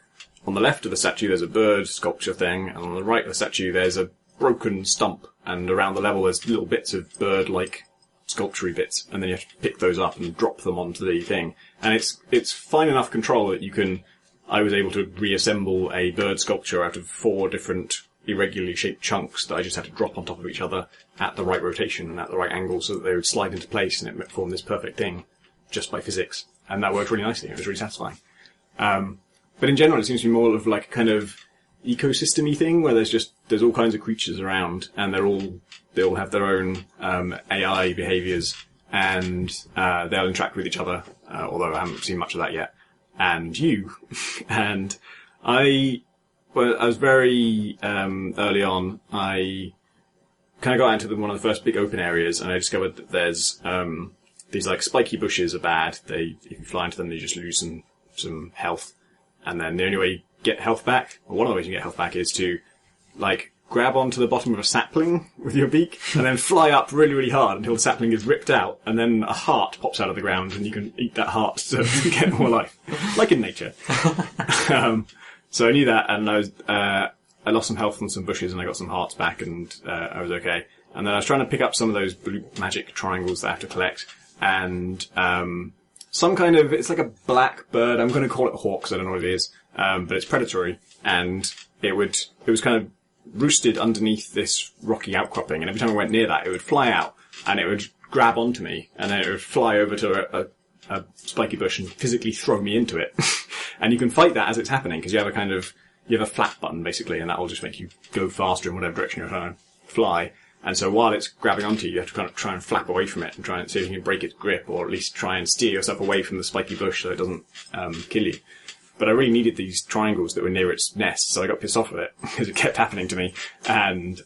on the left of the statue there's a bird sculpture thing, and on the right of the statue there's a broken stump, and around the level there's little bits of bird-like sculpture bits, and then you have to pick those up and drop them onto the thing. And it's fine enough control that I was able to reassemble a bird sculpture out of 4 different irregularly shaped chunks that I just had to drop on top of each other at the right rotation and at the right angle so that they would slide into place and it formed this perfect thing just by physics. And that worked really nicely. It was really satisfying. But in general, it seems to be more of like a kind of ecosystem-y thing where there's all kinds of creatures around and they all have their own AI behaviours and they'll interact with each other, although I haven't seen much of that yet. And you. And I was very early on, I kind of got into one of the first big open areas and I discovered that there's these like spiky bushes are bad. If you fly into them, you just lose some health. And then the only way you get health back, or one of the ways you get health back, is to like grab onto the bottom of a sapling with your beak and then fly up really, really hard until the sapling is ripped out, and then a heart pops out of the ground and you can eat that heart to get more life. Like in nature. So I knew that, and I lost some health from some bushes and I got some hearts back, and I was okay. And then I was trying to pick up some of those blue magic triangles that I have to collect, and some kind of, it's like a black bird. I'm going to call it a hawk because I don't know what it is. But it's predatory, and it was kind of roosted underneath this rocky outcropping, and every time I went near that, it would fly out, and it would grab onto me, and then it would fly over to a spiky bush and physically throw me into it. And you can fight that as it's happening, because you have a flat button, basically, and that will just make you go faster in whatever direction you're trying to fly. And so while it's grabbing onto you, you have to kind of try and flap away from it and try and see if you can break its grip, or at least try and steer yourself away from the spiky bush so it doesn't kill you. But I really needed these triangles that were near its nest, so I got pissed off with it, because it kept happening to me. And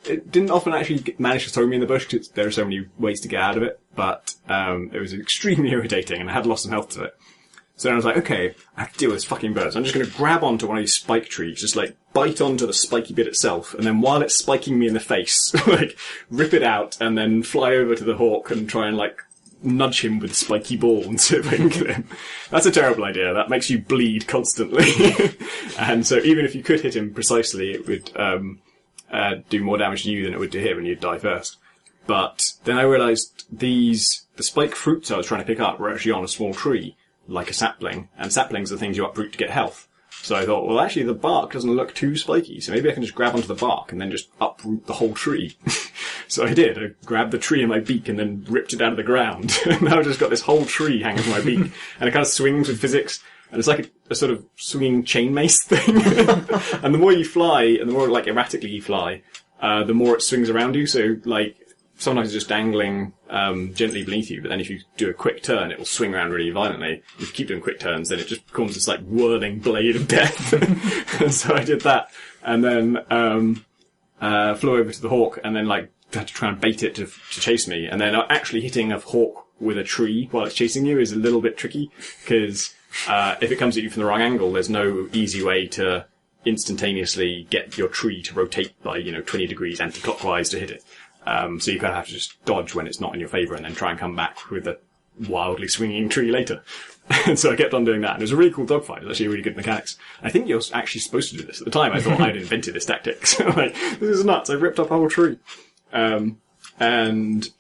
it didn't often actually manage to throw me in the bush, because there are so many ways to get out of it, but it was extremely irritating, and I had lost some health to it. So then I was like, okay, I have to deal with this fucking bird. So I'm just going to grab onto one of these spike trees, just like bite onto the spiky bit itself, and then while it's spiking me in the face, like rip it out, and then fly over to the hawk and try and like nudge him with a spiky ball and see if I can kill him. That's a terrible idea. That makes you bleed constantly. And so even if you could hit him precisely, it would do more damage to you than it would to him, and you'd die first. But then I realised the spike fruits I was trying to pick up were actually on a small tree, like a sapling, and saplings are things you uproot to get health. So I thought, well, actually, the bark doesn't look too spiky, so maybe I can just grab onto the bark and then just uproot the whole tree. So I did. I grabbed the tree in my beak and then ripped it out of the ground. And now I've just got this whole tree hanging from my beak, and it kind of swings with physics, and it's like a sort of swinging chain mace thing. And the more you fly, and the more like erratically you fly, the more it swings around you. So like sometimes it's just dangling gently beneath you, but then if you do a quick turn, it will swing around really violently. If you keep doing quick turns, then it just becomes this like whirling blade of death. And so I did that, and then flew over to the hawk, and then like had to try and bait it to chase me. And then actually hitting a hawk with a tree while it's chasing you is a little bit tricky, because if it comes at you from the wrong angle, there's no easy way to instantaneously get your tree to rotate by 20 degrees anti-clockwise to hit it. So you kind of have to just dodge when it's not in your favour and then try and come back with a wildly swinging tree later. And so I kept on doing that, and it was a really cool dogfight. It was actually really good mechanics. I think you're actually supposed to do this. At the time, I thought I'd invented this tactic. So like, this is nuts. I've ripped up a whole tree. And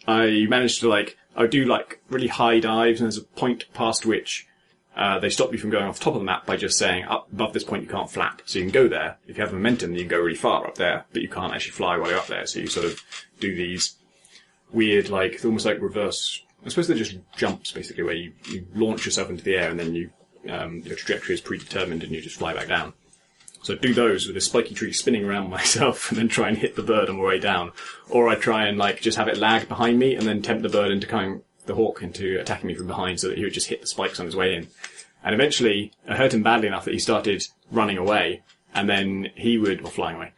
I managed to I would do really high dives, and there's a point past which they stop you from going off the top of the map by just saying, up above this point you can't flap. So you can go there. If you have momentum, you can go really far up there, but you can't actually fly while you're up there. So you sort of do these weird, almost like reverse, I suppose they're just jumps, basically, where you launch yourself into the air, and then your trajectory is predetermined and you just fly back down. So I'd do those with a spiky tree spinning around myself, and then try and hit the bird on my way down. Or I'd try and just have it lag behind me, and then tempt the hawk into attacking me from behind, so that he would just hit the spikes on his way in. And eventually, I hurt him badly enough that he started running away, and then flying away.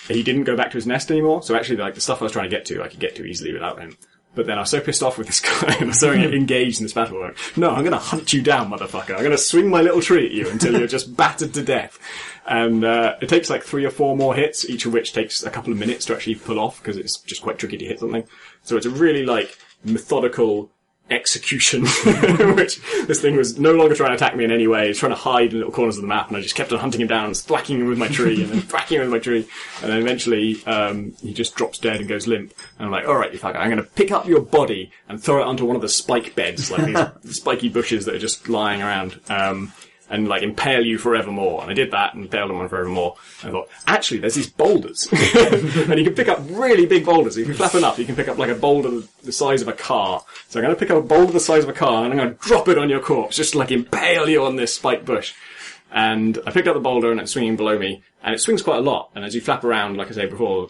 He didn't go back to his nest anymore, so actually, the stuff I was trying to get to, I could get to easily without him. But then I was so pissed off with this guy, and I was so engaged in this battle, no, I'm gonna hunt you down, motherfucker. I'm gonna swing my little tree at you until you're just battered to death. And it takes 3 or 4 more hits, each of which takes a couple of minutes to actually pull off, because it's just quite tricky to hit something. So it's a really, methodical, execution, which this thing was no longer trying to attack me in any way. It was trying to hide in little corners of the map, and I just kept on hunting him down and thwacking him with my tree, and then thwacking him with my tree, and then eventually he just drops dead and goes limp. And I'm like, all right, you fucker, I'm going to pick up your body and throw it onto one of the spike beds, like these spiky bushes that are just lying around, and like impale you forevermore. And I did that and impaled him on forevermore. And I thought, actually, there's these boulders. And you can pick up really big boulders. If you flap enough, you can pick up like a boulder the size of a car. So I'm going to pick up a boulder the size of a car and I'm going to drop it on your corpse, just to like impale you on this spike bush. And I picked up the boulder and it's swinging below me, and it swings quite a lot. And as you flap around, like I said before,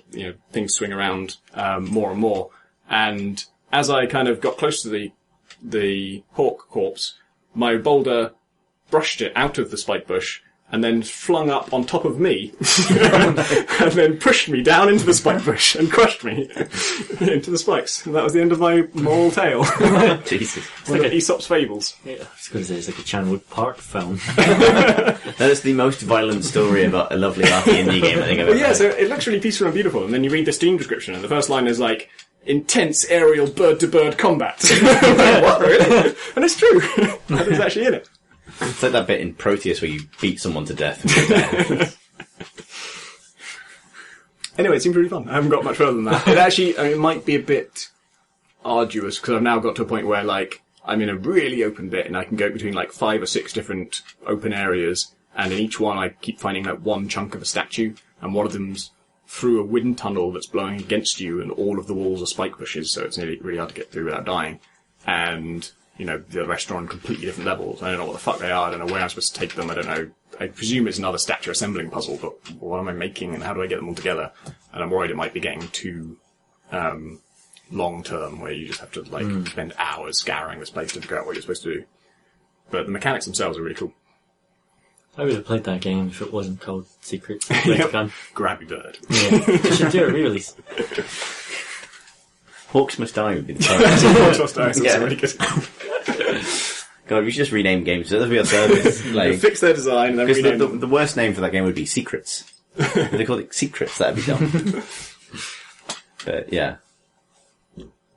things swing around, more and more. And as I kind of got close to the hawk corpse, my boulder brushed it out of the spike bush and then flung up on top of me and then pushed me down into the spike bush and crushed me into the spikes. And that was the end of my moral tale. Jesus. It's like Aesop's Fables. Yeah, I was going to say it's like a Chanwood Park film. That is the most violent story about a lovely arty indie game I think I've ever heard. So it looks really peaceful and beautiful, and then you read the Steam description and the first line is like, intense aerial bird-to-bird combat. Like, what, really? And it's true. That is actually in it. It's like that bit in Proteus where you beat someone to death. And Anyway, it seemed really fun. I haven't got much further than that. It actually, it might be a bit arduous because I've now got to a point where, like, I'm in a really open bit and I can go between, like, 5 or 6 different open areas, and in each one I keep finding, like, one chunk of a statue, and one of them's through a wind tunnel that's blowing against you, and all of the walls are spike bushes, so it's really hard to get through without dying. And the rest are on completely different levels. I don't know what the fuck they are. I don't know where I'm supposed to take them. I don't know. I presume it's another statue assembling puzzle, but what am I making and how do I get them all together? And I'm worried it might be getting too long term, where you just have to spend hours scouring this place to figure out what you're supposed to do. But the mechanics themselves are really cool. I would have played that game if it wasn't called Secrets of Raetikon. Grab your bird. Yeah, you should do a re-release. Hawks Must Die would be the title. Hawks Must Die sounds really good. God, we should just rename games. That'd be our service. Like, fix their design and then rename them. The worst name for that game would be Secrets. If they called it Secrets, that'd be dumb. But yeah.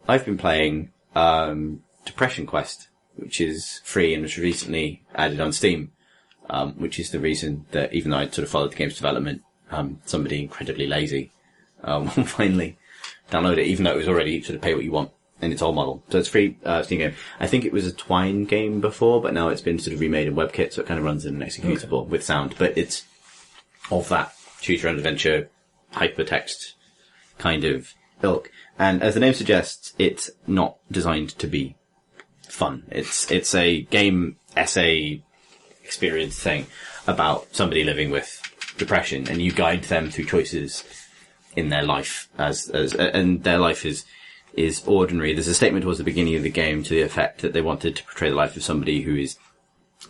I've been playing Depression Quest, which is free and was recently added on Steam. Which is the reason that even though I'd sort of followed the game's development, somebody incredibly lazy will finally download it, even though it was already sort of pay what you want in its old model. So it's free Steam game. I think it was a Twine game before, but now it's been sort of remade in WebKit, so it kind of runs in an executable with sound. But it's of that choose your own adventure, hypertext kind of ilk. And as the name suggests, it's not designed to be fun. It's a game essay experience thing about somebody living with depression, and you guide them through choices in their life and their life is ordinary. There's a statement towards the beginning of the game to the effect that they wanted to portray the life of somebody whose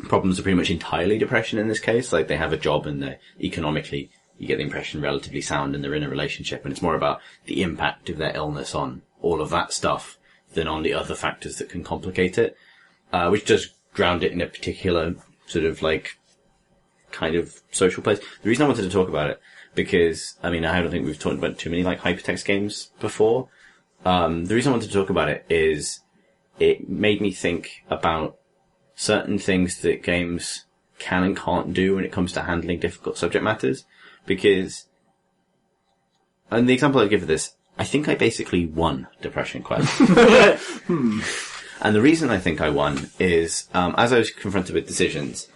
problems are pretty much entirely depression in this case. Like, they have a job and they're economically, you get the impression, relatively sound, and they're in a relationship, and it's more about the impact of their illness on all of that stuff than on the other factors that can complicate it, which does ground it in a particular sort of kind of social place. The reason I wanted to talk about it, because, I don't think we've talked about too many hypertext games before. The reason I wanted to talk about it is it made me think about certain things that games can and can't do when it comes to handling difficult subject matters. Because, and the example I give of this, I think I basically won Depression Quest. And the reason I think I won is, as I was confronted with decisions,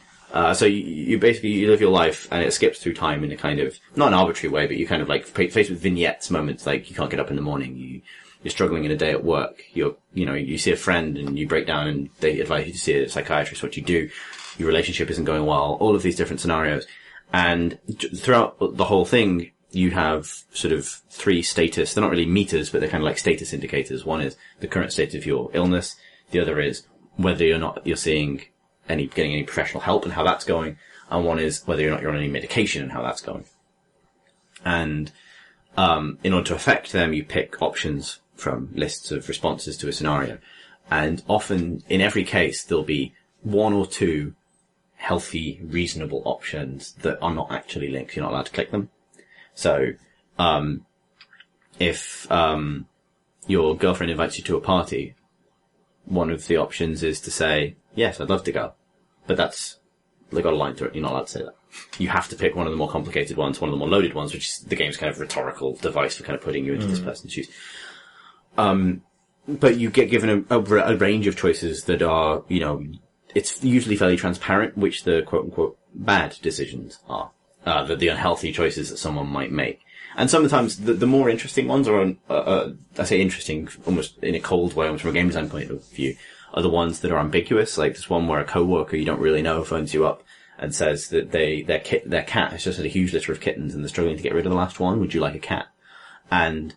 so you basically live your life and it skips through time in a kind of, not an arbitrary way, but you kind of faced with vignettes, moments like you can't get up in the morning, you're struggling in a day at work, you see a friend and you break down and they advise you to see a psychiatrist, what you do, your relationship isn't going well, all of these different scenarios. And throughout the whole thing, you have sort of 3 status, they're not really meters, but they're kind of like status indicators. One is the current state of your illness. The other is whether or not you're getting any professional help and how that's going. And one is whether or not you're on any medication and how that's going. And, in order to affect them, you pick options from lists of responses to a scenario. And often, in every case, there'll be 1 or 2 healthy, reasonable options that are not actually linked. You're not allowed to click them. So, if your girlfriend invites you to a party, one of the options is to say, yes, I'd love to go. But they got a line through it. You're not allowed to say that. You have to pick one of the more complicated ones, one of the more loaded ones, which is the game's kind of rhetorical device for kind of putting you into this person's shoes. But you get given a range of choices that are, it's usually fairly transparent which the quote-unquote bad decisions are. The unhealthy choices that someone might make. And sometimes the more interesting ones are, I say interesting almost in a cold way, almost from a game design point of view, are the ones that are ambiguous. Like this one where a coworker you don't really know phones you up and says that their cat has just had a huge litter of kittens and they're struggling to get rid of the last one. Would you like a cat? And,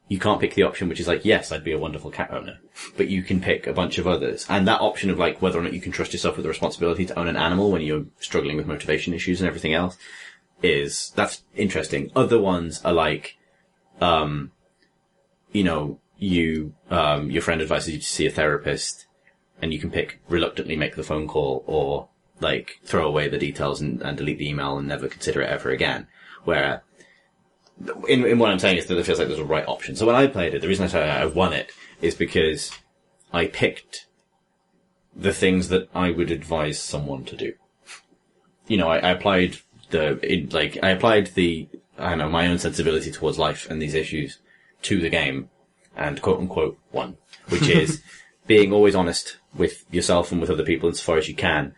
you can't pick the option which is like, yes, I'd be a wonderful cat owner. But you can pick a bunch of others. And that option of like whether or not you can trust yourself with the responsibility to own an animal when you're struggling with motivation issues and everything else that's interesting. Other ones are like, your friend advises you to see a therapist and you can pick reluctantly make the phone call or like throw away the details and delete the email and never consider it ever again. Where in what I'm saying is that it feels like there's a right option. So when I played it, the reason I say I won it is because I picked the things that I would advise someone to do. I applied my own sensibility towards life and these issues to the game and quote unquote won, which is being always honest with yourself and with other people insofar as you can.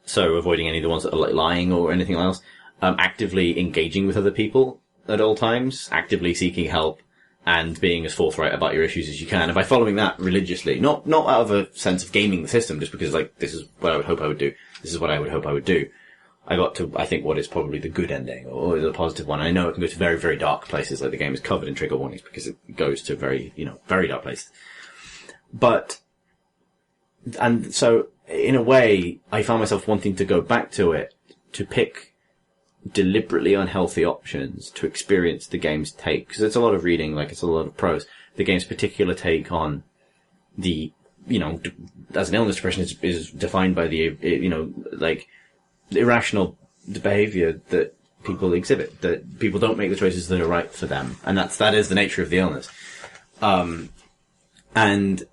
So avoiding any of the ones that are like lying or anything else. Actively engaging with other people at all times, actively seeking help, and being as forthright about your issues as you can. And by following that religiously, not out of a sense of gaming the system, just because like this is what I would hope I would do. This is what I would hope I would do. I got to, I think, what is probably the good ending, or the positive one. I know it can go to very, very dark places, like the game is covered in trigger warnings because it goes to very, very dark places. And so, in a way, I found myself wanting to go back to it, to pick deliberately unhealthy options to experience the game's take. Because it's a lot of reading, like it's a lot of prose. The game's particular take on the, as an illness, depression is defined by the, irrational behavior that people exhibit, that people don't make the choices that are right for them. And that is the nature of the illness. And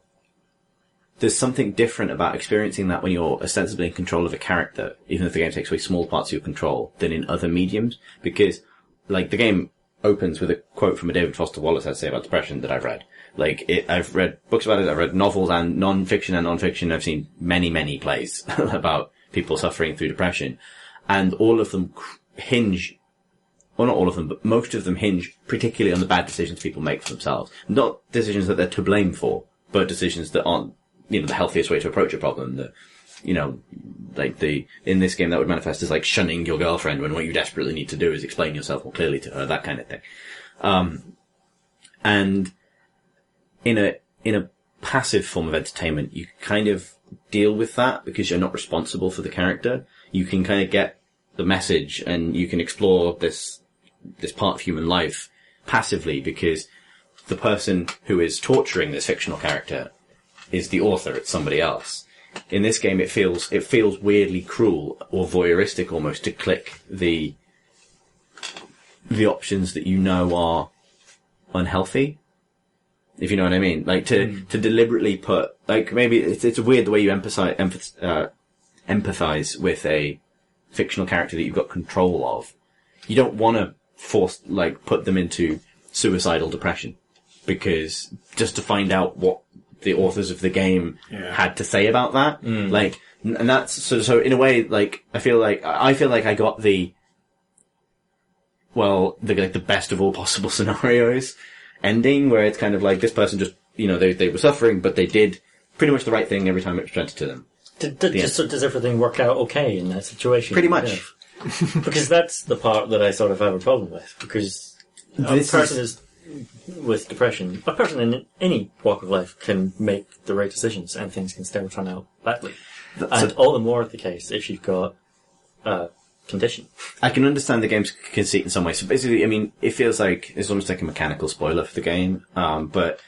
there's something different about experiencing that when you're ostensibly in control of a character, even if the game takes away small parts of your control, than in other mediums. Because, like, the game opens with a quote from a David Foster Wallace essay about depression that I've read. I've read books about it, I've read novels and non-fiction. I've seen many, many plays about people suffering through depression. And all of them hinge, well, not all of them, but most of them hinge particularly on the bad decisions people make for themselves. Not decisions that they're to blame for, but decisions that aren't, the healthiest way to approach a problem. That, in this game that would manifest as like shunning your girlfriend when what you desperately need to do is explain yourself more clearly to her, that kind of thing. And in a passive form of entertainment, you kind of deal with that because you're not responsible for the character. You can kind of get the message and you can explore this part of human life passively because the person who is torturing this fictional character is the author, it's somebody else. In this game, it feels weirdly cruel or voyeuristic almost to click the options that are unhealthy. If you know what I mean. Like, to deliberately put, like, maybe it's weird the way you empathize with a fictional character that you've got control of. You don't want to put them into suicidal depression because just to find out what the authors of the game had to say about that. And that's, so in a way, like, I feel like I got the best of all possible scenarios ending where it's kind of like this person just, they were suffering, but they did pretty much the right thing every time it was presented to them. Does everything work out okay in that situation? Pretty much. Because that's the part that I sort of have a problem with. Because a person is with depression, a person in any walk of life can make the right decisions and things can still turn out badly. All the more the case if you've got a condition. I can understand the game's conceit in some ways. So basically, I mean, it feels like it's almost like a mechanical spoiler for the game. But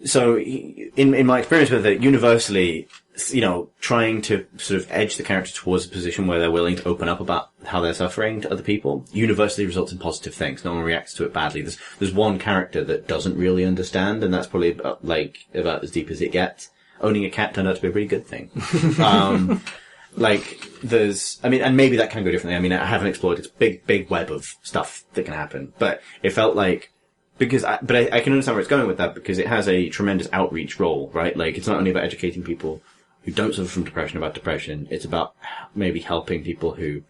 So, in my experience with it, universally, trying to sort of edge the character towards a position where they're willing to open up about how they're suffering to other people, universally results in positive things. No one reacts to it badly. There's one character that doesn't really understand, and that's probably about as deep as it gets. Owning a cat turned out to be a pretty good thing. And maybe that can go differently. I mean, I haven't explored its big web of stuff that can happen, but it felt like, I can understand where it's going with that, because it has a tremendous outreach role, right? Like, it's not only about educating people who don't suffer from depression about depression, it's about maybe helping people who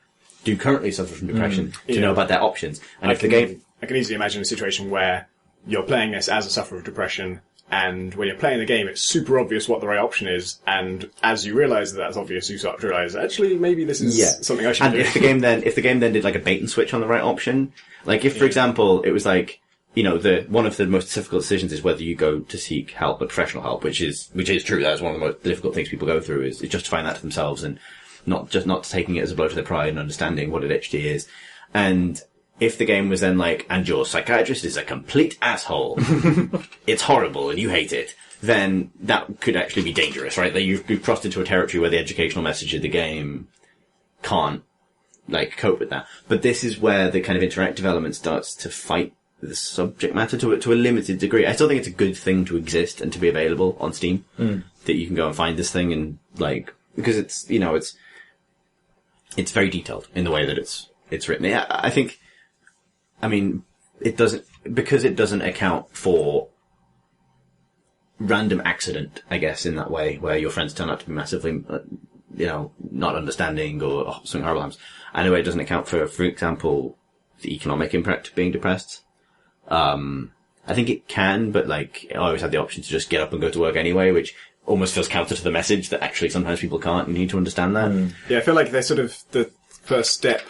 do currently suffer from depression to know about their options. And I can easily imagine a situation where you're playing this as a sufferer of depression, and when you're playing the game, it's super obvious what the right option is, and as you realise that that's obvious, you start to realise, actually, maybe this is something I should do. And if the game then did like a bait and switch on the right option, like if, for example, it was like, one of the most difficult decisions is whether you go to seek help, but professional help, which is true. That's one of the most difficult things people go through is justifying that to themselves and not taking it as a blow to their pride and understanding what an HD is. And if the game was then like, and your psychiatrist is a complete asshole, it's horrible and you hate it, then that could actually be dangerous, right? That you've crossed into a territory where the educational message of the game can't, cope with that. But this is where the kind of interactive element starts to fight the subject matter to a limited degree. I still think it's a good thing to exist and to be available on Steam. That you can go and find this thing and, because it's, it's very detailed in the way that it's written. It doesn't account for random accident, I guess, in that way, where your friends turn out to be massively, not understanding or something horrible happens. Anyway, it doesn't account for example, the economic impact of being depressed. I think it can, but I always had the option to just get up and go to work anyway, which almost feels counter to the message that actually sometimes people can't. You need to understand that. Yeah, I feel like they're sort of the first step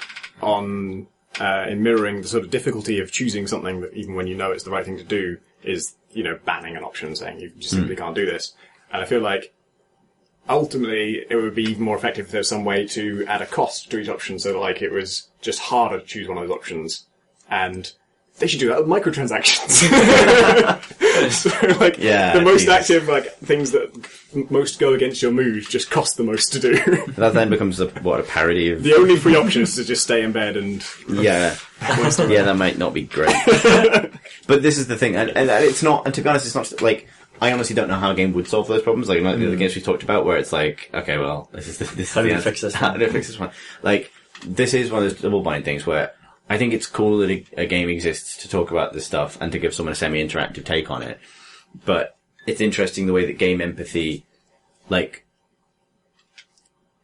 on in mirroring the sort of difficulty of choosing something that even when you know it's the right thing to do is, banning an option, saying you just simply can't do this. And I feel like ultimately it would be even more effective if there was some way to add a cost to each option, so that it was just harder to choose one of those options. And they should do that with microtransactions. The most active things that most go against your mood just cost the most to do. That then becomes a parody of... The only free option is to just stay in bed and... Yeah. That might not be great. But this is the thing, and it's not, and to be honest, it's not I honestly don't know how a game would solve those problems, the other games we talked about, where it's okay, well, how do you fix this one? How do you fix this one? This is one of those double-bind things where I think it's cool that a game exists to talk about this stuff and to give someone a semi-interactive take on it. But it's interesting the way that game empathy,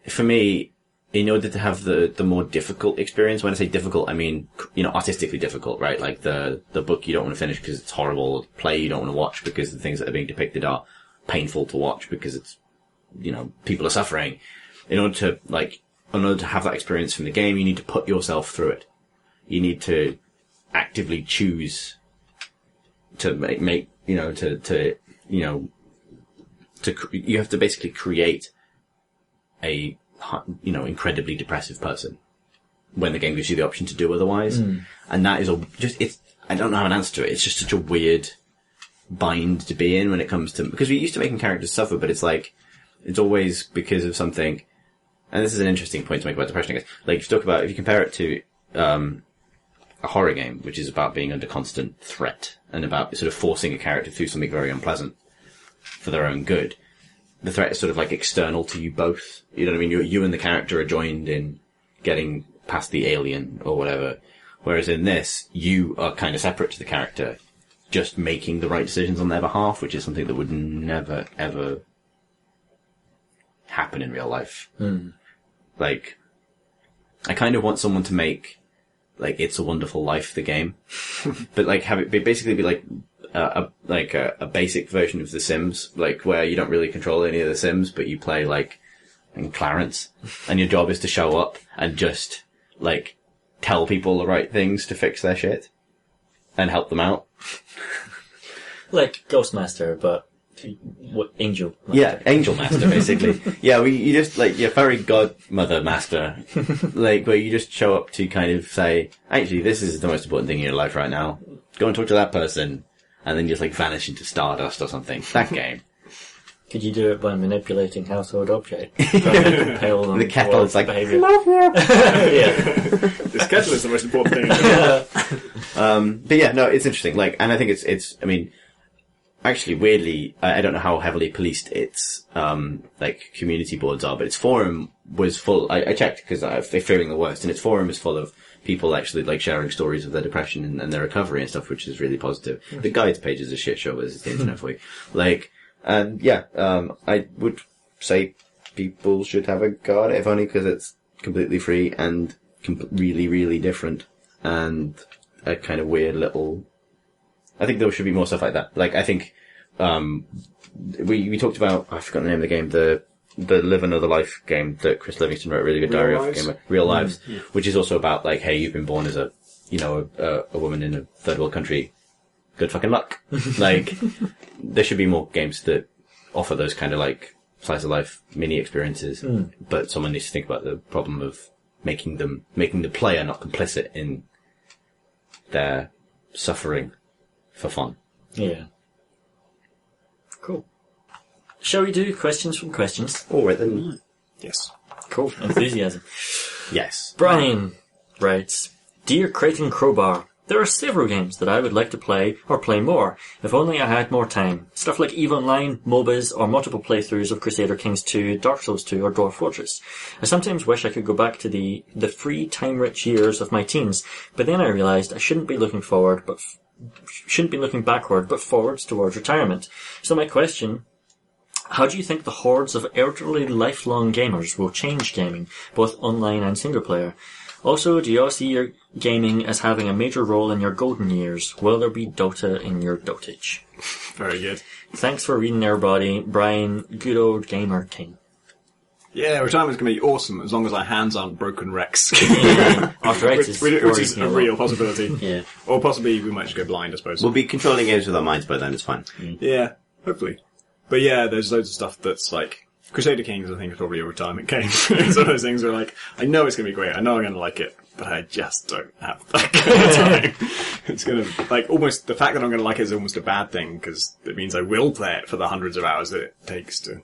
for me, in order to have the more difficult experience, when I say difficult, I mean, artistically difficult, right? Like the book you don't want to finish because it's horrible, the play you don't want to watch because the things that are being depicted are painful to watch because it's, people are suffering. In order to have that experience from the game, you need to put yourself through it. You need to actively choose to you have to basically create a, incredibly depressive person when the game gives you the option to do otherwise. And that is I don't have an answer to it. It's just such a weird bind to be in when it comes to, because we're used to making characters suffer, but it's always because of something. And this is an interesting point to make about depression, I guess. If you compare it to, a horror game, which is about being under constant threat and about sort of forcing a character through something very unpleasant for their own good. The threat is sort of external to you both. You know what I mean? You and the character are joined in getting past the alien or whatever. Whereas in this, you are kind of separate to the character, just making the right decisions on their behalf, which is something that would never, ever happen in real life. I kind of want someone to make It's a Wonderful Life, the game, but have it basically be a basic version of The Sims, where you don't really control any of the Sims, but you play Clarence, and your job is to show up and just tell people the right things to fix their shit and help them out. Ghostmaster, but Angel Master. Yeah, Angel Master, basically. Yeah, you just, your fairy godmother master, where you just show up to kind of say, actually, this is the most important thing in your life right now. Go and talk to that person. and then just like vanish into stardust or something. That game. Could you do it by manipulating household objects? Compel them The kettle towards is like, behavior. love you. Yeah. This kettle is the most important thing. But yeah, no, it's interesting. Like, and I think it's, I mean, actually, weirdly, I don't know how heavily policed its, like, community boards are, but its forum was full, I checked because I'm fearing the worst, and its forum is full of people actually, like, sharing stories of their depression and their recovery and stuff, which is really positive. The guides page is a shit show, but it's the internet for you. Like, and yeah, I would say people should have a go at it, if only because it's completely free and really, really different, and a kind of weird little, I think there should be more stuff like that. Like, I think, we talked about, I forgot the name of the game, the Live Another Life game that Chris Livingston wrote a really good diary of, game, Real Lives, which is also about, like, hey, you've been born as a woman in a third world country. Good fucking luck. Like, there should be more games that offer those kind of, like, slice of life mini experiences, but someone needs to think about the problem of making the player not complicit in their suffering for fun. Yeah. Cool. Shall we do questions from questions? All right then. Yes. Cool. Enthusiasm. Yes. Brian writes, Dear Creighton Crowbar, there are several games that I would like to play or play more, if only I had more time. Stuff like EVE Online, MOBAs, or multiple playthroughs of Crusader Kings 2, Dark Souls 2, or Dwarf Fortress. I sometimes wish I could go back to the free, time-rich years of my teens, but then I realised I shouldn't be looking backward, but forwards towards retirement. So my question, how do you think the hordes of elderly lifelong gamers will change gaming, both online and single player? Also, do you all see your gaming as having a major role in your golden years? Will there be Dota in your dotage? Very good. Thanks for reading everybody. Brian, good old gamer king. Yeah, retirement's going to be awesome as long as our hands aren't broken wrecks. Arthritis. which is a real possibility. Yeah. Or possibly we might just go blind, I suppose. We'll be controlling games with our minds by then, it's fine. Yeah, hopefully. But yeah, there's loads of stuff that's like, Crusader Kings, I think, is probably a retirement game. It's one of those things where, like, I know it's going to be great, I know I'm going to like it, but I just don't have that kind of time. It's going to, like, almost, the fact that I'm going to like it is almost a bad thing, because it means I will play it for the hundreds of hours that it takes to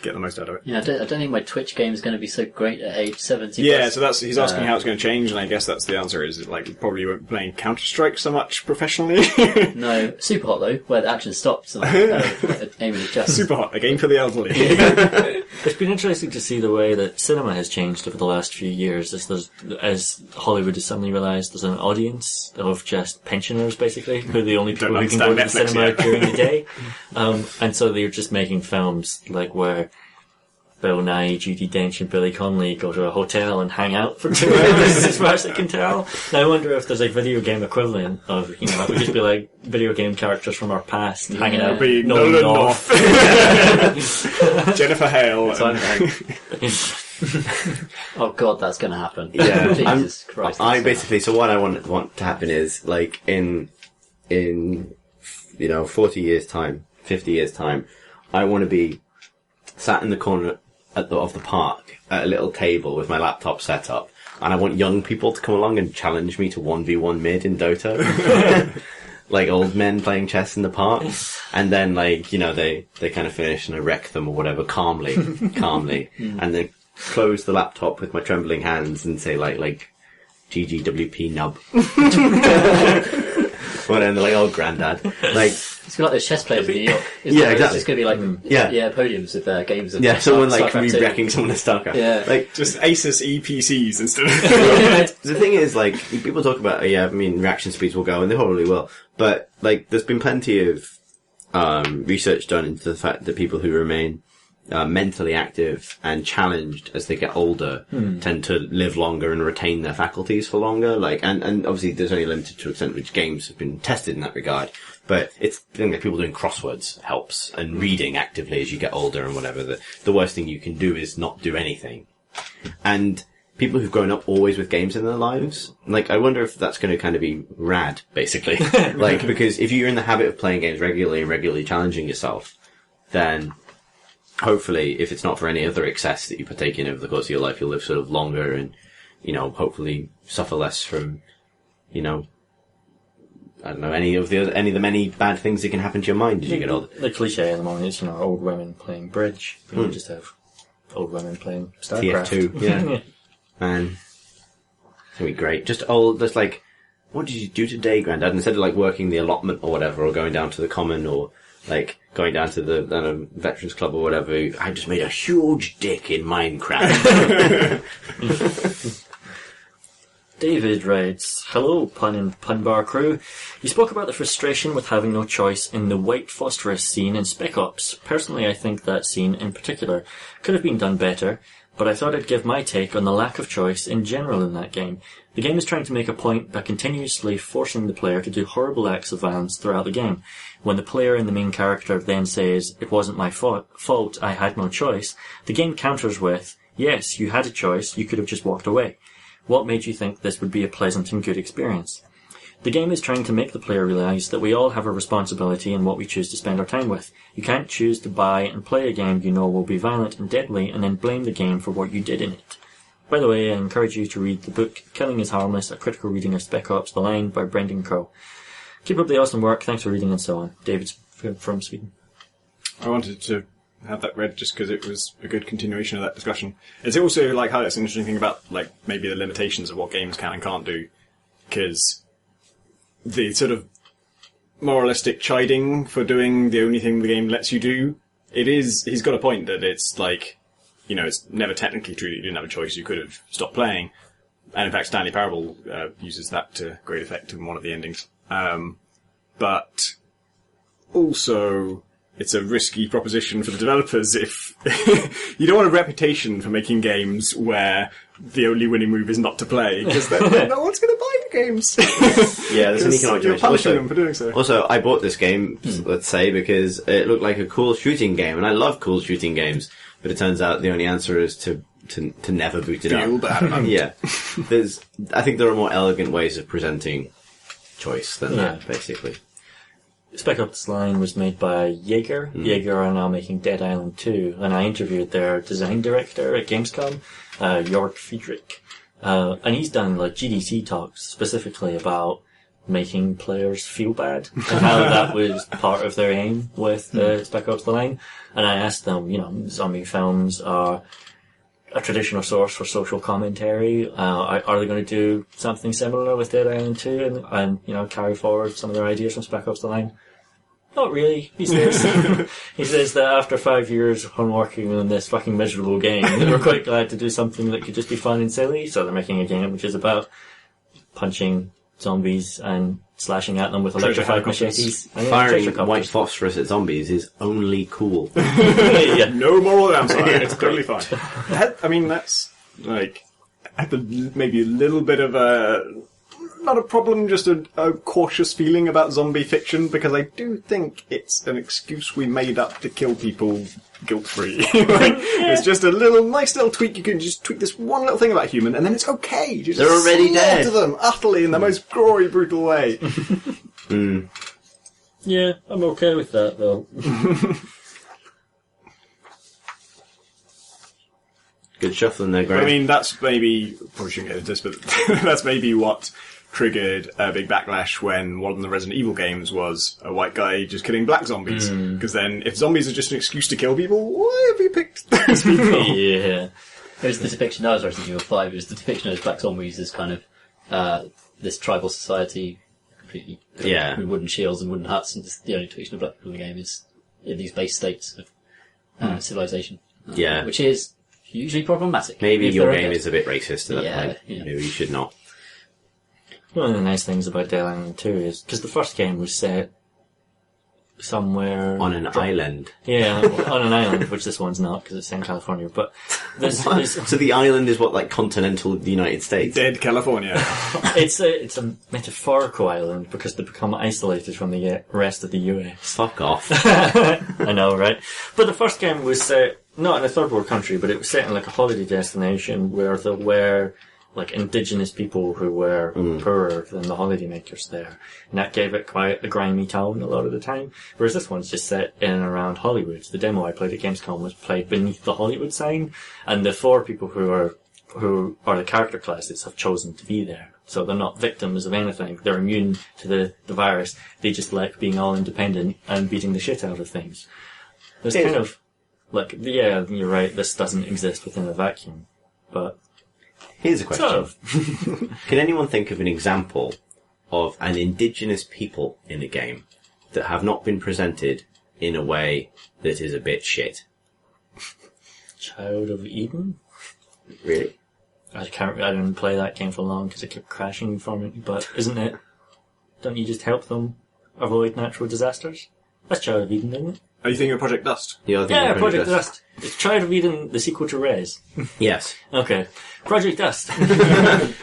get the most out of it. Yeah, I don't think my Twitch game is going to be so great at age 70. Yeah, so he's asking how it's going to change, and I guess that's the answer, is like, you probably won't be playing Counter-Strike so much professionally. No, Super Hot though, where the action stops and aiming just. Super Hot, a game for the elderly. It's been interesting to see the way that cinema has changed over the last few years, as Hollywood has suddenly realised there's an audience of just pensioners, basically, who are the only people who can go to the cinema during the day. And so they're just making films like where Bill Nye, Judi Dench and Billy Connolly go to a hotel and hang out for 2 hours as far as I can tell. And I wonder if there's a video game equivalent of, it would just be like video game characters from our past hanging out. Be Nolan North. Jennifer Hale. Oh god, that's going to happen. Yeah. Jesus Christ. So what I want to happen is, like, in 40 years time, 50 years time, I want to be sat in the corner of the park at a little table with my laptop set up, and I want young people to come along and challenge me to 1v1 mid in Dota. Like old men playing chess in the park, and then, like, they kind of finish and I wreck them or whatever, calmly, and then close the laptop with my trembling hands and say like GGWP nub. Well, and they're like, oh, granddad. Like, it's like those chess players in New York. Yeah, exactly. It's going to be like podiums with games of someone like StarCraft 2. re-wrecking someone at StarCraft. Yeah. Like, just Asus EPCs instead of... The thing is, like, people talk about, reaction speeds will go, and they probably will, but, like, there's been plenty of research done into the fact that people who remain mentally active and challenged as they get older tend to live longer and retain their faculties for longer. Like, and obviously there's only limited to extent which games have been tested in that regard. But it's things like people doing crosswords helps, and reading actively as you get older and whatever. The worst thing you can do is not do anything. And people who've grown up always with games in their lives, like, I wonder if that's going to kind of be rad, basically. Like, because if you're in the habit of playing games regularly and regularly challenging yourself, then hopefully, if it's not for any other excess that you partake in over the course of your life, you'll live sort of longer and, hopefully suffer less from, I don't know, any of the many bad things that can happen to your mind as you get older. The cliche at the moment is, old women playing bridge. You just have old women playing StarCraft. TF2, yeah. Man. It's gonna be great. Just like, what did you do today, Grandad? Instead of like working the allotment or whatever, or going down to the common, or like going down to the Veterans Club or whatever, I just made a huge dick in Minecraft. David writes, "Hello, Pun Bar crew. You spoke about the frustration with having no choice in the white phosphorus scene in Spec Ops. Personally, I think that scene in particular could have been done better, but I thought I'd give my take on the lack of choice in general in that game. The game is trying to make a point by continuously forcing the player to do horrible acts of violence throughout the game. When the player and the main character then says, 'It wasn't my fault, I had no choice,' the game counters with, 'Yes, you had a choice, you could have just walked away.' What made you think this would be a pleasant and good experience? The game is trying to make the player realise that we all have a responsibility in what we choose to spend our time with. You can't choose to buy and play a game you know will be violent and deadly and then blame the game for what you did in it. By the way, I encourage you to read the book Killing is Harmless, a critical reading of Spec Ops: The Line by Brendan Crow. Keep up the awesome work, thanks for reading and so on. David's from Sweden." I wanted to have that read just because it was a good continuation of that discussion. It's also like highlights an interesting thing about like maybe the limitations of what games can and can't do, because the sort of moralistic chiding for doing the only thing the game lets you do, he's got a point that it's like, it's never technically true that you didn't have a choice, you could have stopped playing. And in fact, Stanley Parable uses that to great effect in one of the endings. But also, it's a risky proposition for the developers if you don't want a reputation for making games where the only winning move is not to play, because then no one's going to buy the games. Yeah, there's an economic You're dimension. punishing them for doing so. Also, I bought this game, let's say, because it looked like a cool shooting game, and I love cool shooting games, but it turns out the only answer is to never boot it Feel up. bad. Yeah. I think there are more elegant ways of presenting choice than that, basically. Spec Ops: The Line was made by Jaeger. Jaeger are now making Dead Island 2, and I interviewed their design director at Gamescom, Jörg Friedrich. And he's done like GDC talks specifically about making players feel bad and how that was part of their aim with Spec Ops: The Line. And I asked them, zombie films are a traditional source for social commentary. Are they going to do something similar with Dead Island 2 and carry forward some of their ideas from Spec Ops: The Line? Not really, he says. He says that after 5 years on working on this fucking miserable game, they were quite glad to do something that could just be fun and silly, so they're making a game which is about punching zombies and slashing at them with electrified machetes. Firing white phosphorus at zombies is only cool. Yeah. No moral downside. It's totally fine. That's like maybe a little bit of not a problem, just a cautious feeling about zombie fiction, because I do think it's an excuse we made up to kill people guilt-free. It's just a nice little tweak. You can just tweak this one little thing about human, and then it's okay. You just They're already dead. slaughter them utterly in the most gory, brutal way. Yeah, I'm okay with that, though. Good shuffling there, Graham. I mean, that's maybe, probably shouldn't get into this, but that's maybe what triggered a big backlash when one of the Resident Evil games was a white guy just killing black zombies. Because then, if zombies are just an excuse to kill people, why have you picked those people? Yeah. It was the depiction, that was Resident Evil 5, it was the depiction of black zombies as kind of, this tribal society, completely with wooden shields and wooden huts, and just the only depiction of black people in the game is in these base states of civilization. Which is hugely problematic. Maybe your game is a bit racist to that point. Yeah. Maybe you should not. One of the nice things about Dead Island 2 is, because the first game was set somewhere... On an island. Yeah, on an island, which this one's not, because it's in California, but this So the island is what, like, continental United States? Dead California. It's a metaphorical island, because they become isolated from the rest of the US. Fuck off. I know, right? But the first game was set, not in a third world country, but it was set in like a holiday destination where there were like indigenous people who were poorer than the holidaymakers there. And that gave it quite a grimy tone a lot of the time. Whereas this one's just set in and around Hollywood. The demo I played at Gamescom was played beneath the Hollywood sign, and the four people who are who are the character classes have chosen to be there. So they're not victims of anything. They're immune to the virus. They just like being all independent and beating the shit out of things. There's kind of, like, yeah, you're right, this doesn't exist within a vacuum. But here's a question. Sort of. Can anyone think of an example of an indigenous people in a game that have not been presented in a way that is a bit shit? Child of Eden? Really? I didn't play that game for long because it kept crashing for me, but isn't it? Don't you just help them avoid natural disasters? That's Child of Eden, isn't it? Are you thinking of Project Dust? Yeah, Project Dust. It's Child of Eden, the sequel to Res. Yes. Okay. Project Dust.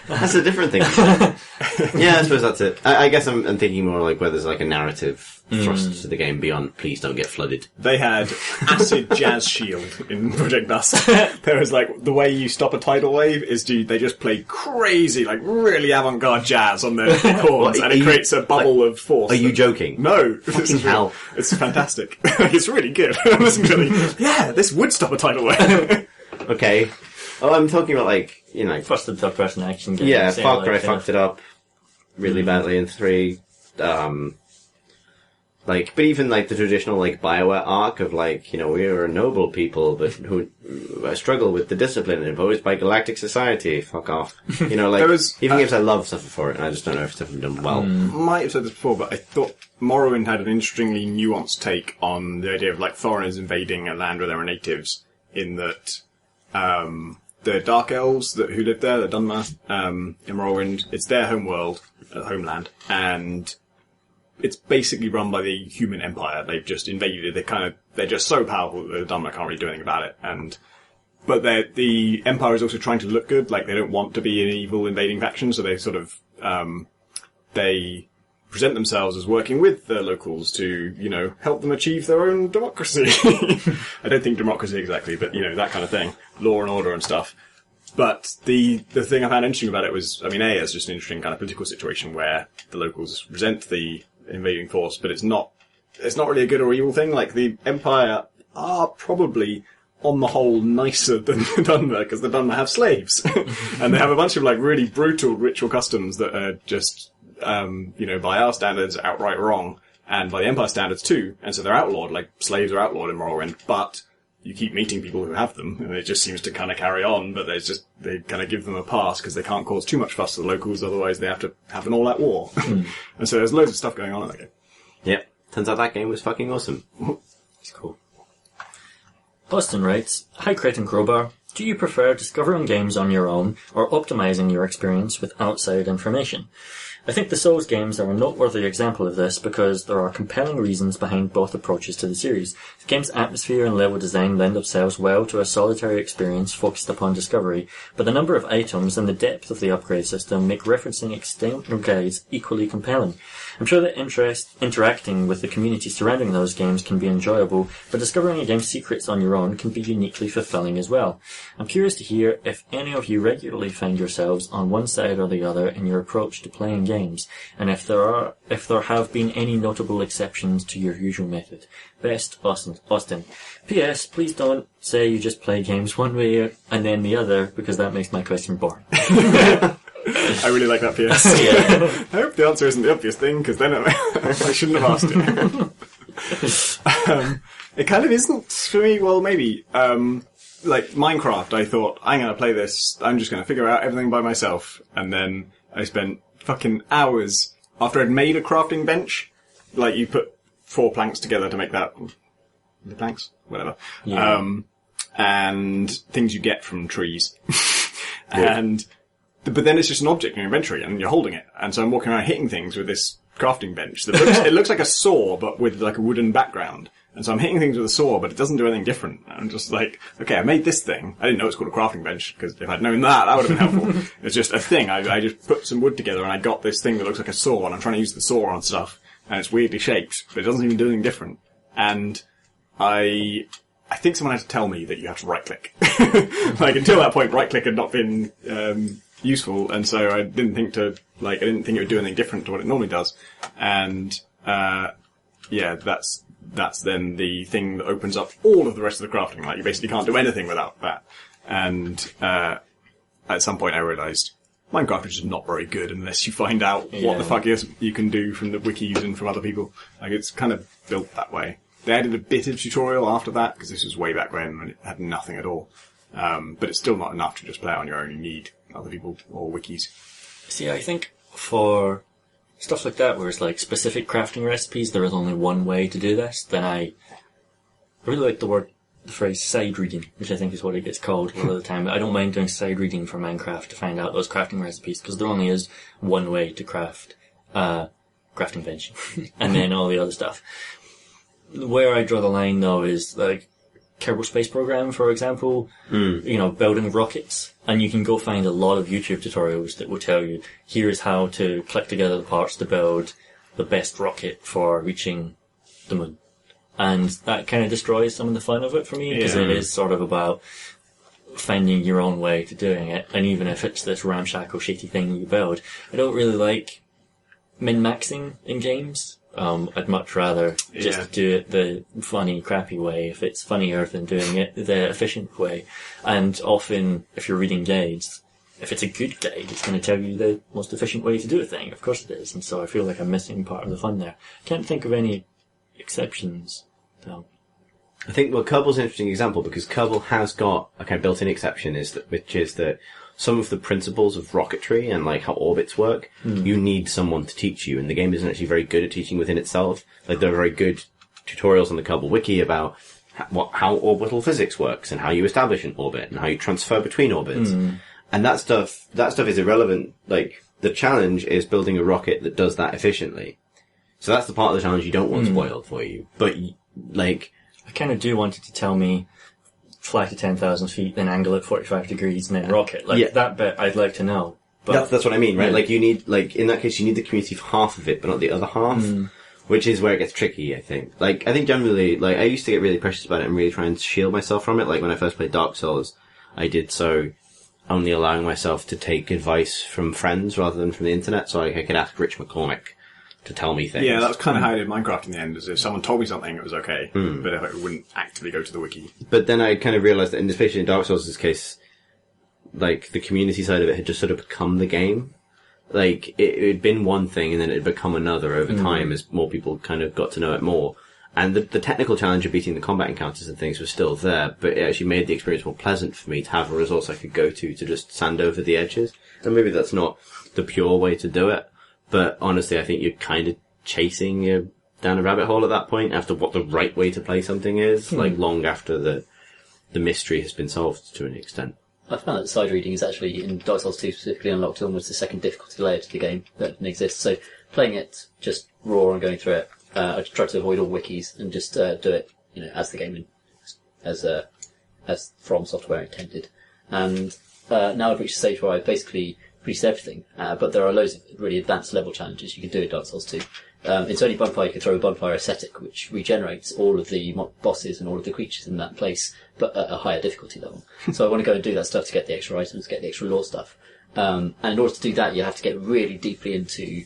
That's a different thing. Yeah, I suppose that's it. I guess I'm thinking more like where there's like a narrative thrust to the game beyond please don't get flooded. They had acid jazz shield in Project Dust. There was like, the way you stop a tidal wave is they just play crazy, like really avant-garde jazz on their chords, and it creates a bubble of force. Are you joking? No. Fucking hell. It's fantastic. It's really good. I'm listening to it. Yeah, this would stop a tidal wave. Okay. Oh, I'm talking about like, you know... First and third person action game. Yeah, Far Cry fucked it up really badly in 3. Like, but even like the traditional like BioWare arc of like, you know, we are a noble people, but who struggle with the discipline imposed by galactic society. Fuck off. You know, like even games I love suffer for it, and I just don't know if it's ever done well. Might have said this before, but I thought Morrowind had an interestingly nuanced take on the idea of like foreigners invading a land where there are natives. In that, the Dark Elves who live there, the Dunmer, in Morrowind, it's their homeland, and it's basically run by the human empire. They've just invaded it. They're just so powerful that the Dunmer can't really do anything about it. But the empire is also trying to look good. Like, they don't want to be an evil invading faction, so they sort of, they present themselves as working with the locals to, you know, help them achieve their own democracy. I don't think democracy exactly, but, you know, that kind of thing. Law and order and stuff. But the thing I found interesting about it was, I mean, it's just an interesting kind of political situation where the locals resent the invading force, but it's not really a good or evil thing. Like, the Empire are probably, on the whole, nicer than the Dunmer, because the Dunmer have slaves. And they have a bunch of, like, really brutal ritual customs that are just, you know, by our standards, outright wrong, and by the Empire standards too, and so they're outlawed, like, slaves are outlawed in Morrowind, but you keep meeting people who have them, and it just seems to kind of carry on, but they kind of give them a pass, because they can't cause too much fuss to the locals, otherwise they have to have an all-out war. And so there's loads of stuff going on in that game. Yep. Turns out that game was fucking awesome. It's cool. Austin writes, Hi Crate and Crowbar. Do you prefer discovering games on your own, or optimizing your experience with outside information? I think the Souls games are a noteworthy example of this because there are compelling reasons behind both approaches to the series. The game's atmosphere and level design lend themselves well to a solitary experience focused upon discovery, but the number of items and the depth of the upgrade system make referencing external guides equally compelling. I'm sure that interacting with the community surrounding those games can be enjoyable, but discovering a game's secrets on your own can be uniquely fulfilling as well. I'm curious to hear if any of you regularly find yourselves on one side or the other in your approach to playing games, and if there have been any notable exceptions to your usual method. Best, Austin. P.S. Please don't say you just play games one way and then the other, because that makes my question boring. I really like that PS. Yeah. I hope the answer isn't the obvious thing, because then I shouldn't have asked it. It kind of isn't for me. Well, maybe. Like Minecraft, I thought, I'm going to play this, I'm just going to figure out everything by myself. And then I spent fucking hours after I'd made a crafting bench. Like, you put 4 planks together to make that. The planks? Whatever. Yeah. And things you get from trees. But then it's just an object in your inventory, and you're holding it. And so I'm walking around hitting things with this crafting bench. It looks like a saw, but with like a wooden background. And so I'm hitting things with a saw, but it doesn't do anything different. I'm just like, okay, I made this thing. I didn't know it's called a crafting bench, because if I'd known that would have been helpful. It's just a thing. I just put some wood together, and I got this thing that looks like a saw, and I'm trying to use the saw on stuff. And it's weirdly shaped, but it doesn't even do anything different. And I think someone had to tell me that you have to right-click. Like, until that point, right-click had not been useful, and so I didn't think it would do anything different to what it normally does. And yeah, that's then the thing that opens up all of the rest of the crafting. Like, you basically can't do anything without that. And at some point I realised Minecraft is just not very good unless you find out what the fuck you can do from the wikis and from other people. Like, it's kind of built that way. They added a bit of tutorial after that, because this was way back when it had nothing at all. But it's still not enough to just play it on your own. You need other people or wikis. See, I think for stuff like that, where it's like specific crafting recipes, there is only one way to do this, then I really like the phrase side reading, which I think is what it gets called a lot of the time. I don't mind doing side reading for Minecraft to find out those crafting recipes, because there only is one way to craft crafting bench, and then all the other stuff. Where I draw the line, though, is like Kerbal Space Program, for example, building rockets, and you can go find a lot of YouTube tutorials that will tell you, here's how to click together the parts to build the best rocket for reaching the moon. And that kind of destroys some of the fun of it for me, because it is sort of about finding your own way to doing it. And even if it's this ramshackle, shitty thing you build, I don't really like min-maxing in games. I'd much rather just do it the funny, crappy way, if it's funnier than doing it the efficient way. And often, if you're reading guides, if it's a good guide, it's going to tell you the most efficient way to do a thing. Of course it is. And so I feel like I'm missing part of the fun there. Can't think of any exceptions, though. I think, Kerbal's an interesting example, because Kerbal has got a kind of built-in exception, which is that some of the principles of rocketry and like how orbits work, you need someone to teach you, and the game isn't actually very good at teaching within itself. Like, there are very good tutorials on the Kerbal wiki about how orbital physics works, and how you establish an orbit, and how you transfer between orbits. And that stuff is irrelevant. Like, the challenge is building a rocket that does that efficiently. So that's the part of the challenge you don't want spoiled for you. But, like, I kind of do want it to tell me fly to 10,000 feet, then angle at 45 degrees, and then rocket. Like, that bit I'd like to know. But that's what I mean, right? Like, you need, like, in that case, you need the community for half of it, but not the other half. Which is where it gets tricky, I think. Like, I think generally, like, I used to get really precious about it and really try and shield myself from it. Like, when I first played Dark Souls, I did so only allowing myself to take advice from friends rather than from the internet, so I could ask Rich McCormick to tell me things. Yeah, that's kind of how I did Minecraft in the end, is if someone told me something, it was okay, but if I wouldn't actively go to the wiki. But then I kind of realised that, especially in Dark Souls' case, like, the community side of it had just sort of become the game. Like, it had been one thing, and then it had become another over time as more people kind of got to know it more. And the technical challenge of beating the combat encounters and things was still there, but it actually made the experience more pleasant for me to have a resource I could go to just sand over the edges. And maybe that's not the pure way to do it, but honestly, I think you're kind of chasing down a rabbit hole at that point after what the right way to play something is, like, long after the mystery has been solved to an extent. I found that side reading is actually, in Dark Souls 2 specifically, unlocked almost the second difficulty layer to the game that didn't exist. So playing it just raw and going through it, I tried to avoid all wikis and just do it, as the game, as From Software intended. And now I've reached a stage where I've basically reached everything, but there are loads of really advanced level challenges you can do in Dark Souls 2. It's only bonfire, you can throw a bonfire ascetic, which regenerates all of the bosses and all of the creatures in that place, but at a higher difficulty level. So I want to go and do that stuff to get the extra items, get the extra lore stuff. And in order to do that, you have to get really deeply into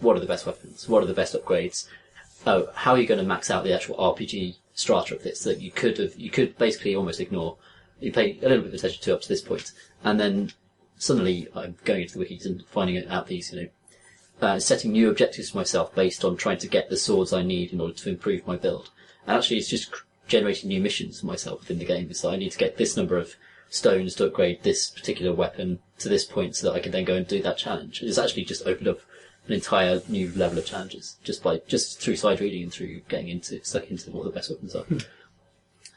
what are the best weapons, what are the best upgrades, how are you going to max out the actual RPG strata of this that you could basically almost ignore. You pay a little bit of attention to up to this point, and then suddenly I'm going into the wikis and finding out these, setting new objectives for myself based on trying to get the swords I need in order to improve my build. And actually it's just generating new missions for myself within the game. So I need to get this number of stones to upgrade this particular weapon to this point so that I can then go and do that challenge. It's actually just opened up an entire new level of challenges just through side reading and through getting stuck into what the best weapons are.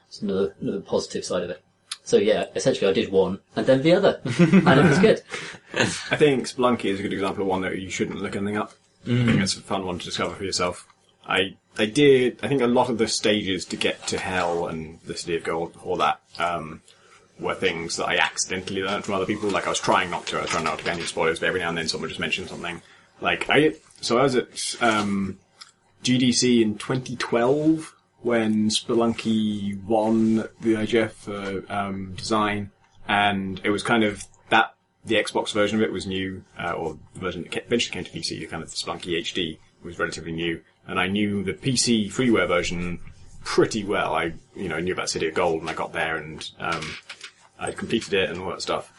It's another positive side of it. So yeah, essentially I did one and then the other, and it was good. I think Spelunky is a good example of one that you shouldn't look anything up. I think it's a fun one to discover for yourself. I think a lot of the stages to get to Hell and the City of Gold, all that, were things that I accidentally learned from other people. Like, I was trying not to get any spoilers, but every now and then someone just mentioned something. Like, I was at GDC in 2012 when Spelunky won the IGF for design, and it was kind of that. The Xbox version of it was new, or the version that eventually came to PC, the kind of the Spelunky HD was relatively new, and I knew the PC freeware version pretty well. I knew about City of Gold, and I got there, and I completed it and all that stuff.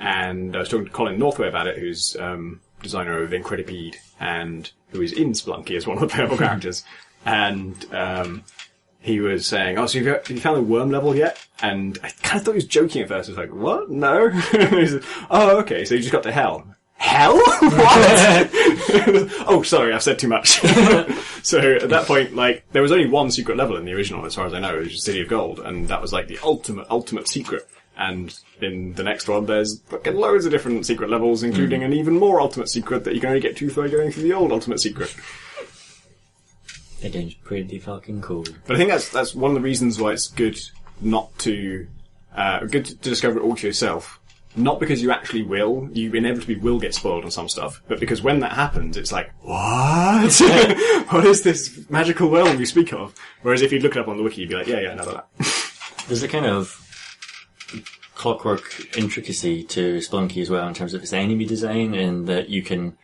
and I was talking to Colin Northway about it, who's designer of Incredipede, and who is in Spelunky as one of the playable characters. And he was saying, "Oh, so have you found the worm level yet?" And I kind of thought he was joking at first. I was like, "What? No." He said, "Oh, okay. So you just got to hell." Hell? What? Oh, sorry, I've said too much. So at that point, like, there was only one secret level in the original, as far as I know, which was City of Gold, and that was like the ultimate secret. And in the next one, there's fucking loads of different secret levels, including an even more ultimate secret that you can only get to by going through the old ultimate secret. That game's pretty fucking cool. But I think that's one of the reasons why it's good not to, good to discover it all to yourself. Not because you actually will, you inevitably will get spoiled on some stuff, but because when that happens, it's like, what? What is this magical world you speak of? Whereas if you look it up on the wiki, you'd be like, yeah, I know that. There's a kind of clockwork intricacy to Spelunky as well in terms of its enemy design, in that you can,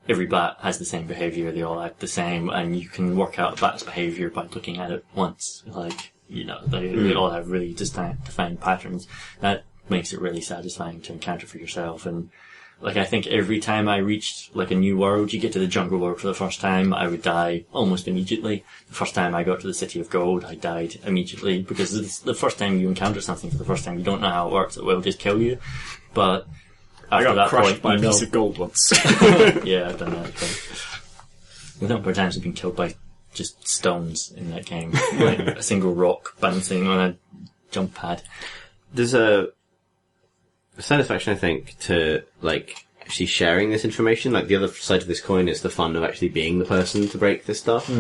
every bat has the same behaviour, they all act the same, and you can work out a bat's behaviour by looking at it once. Like, you know, they all have really defined patterns. That makes it really satisfying to encounter for yourself. And like, I think every time I reached like a new world, you get to the jungle world for the first time, I would die almost immediately. The first time I got to the City of Gold, I died immediately, because it's the first time you encounter something for the first time, you don't know how it works, it will just kill you. But after I got that crushed point, by a you know, piece of gold once. yeah, I've done that. But the number of times I've been killed by just stones in that game, like a single rock bouncing on a jump pad. There's a satisfaction, I think, to, like, actually sharing this information. Like, the other side of this coin is the fun of actually being the person to break this stuff.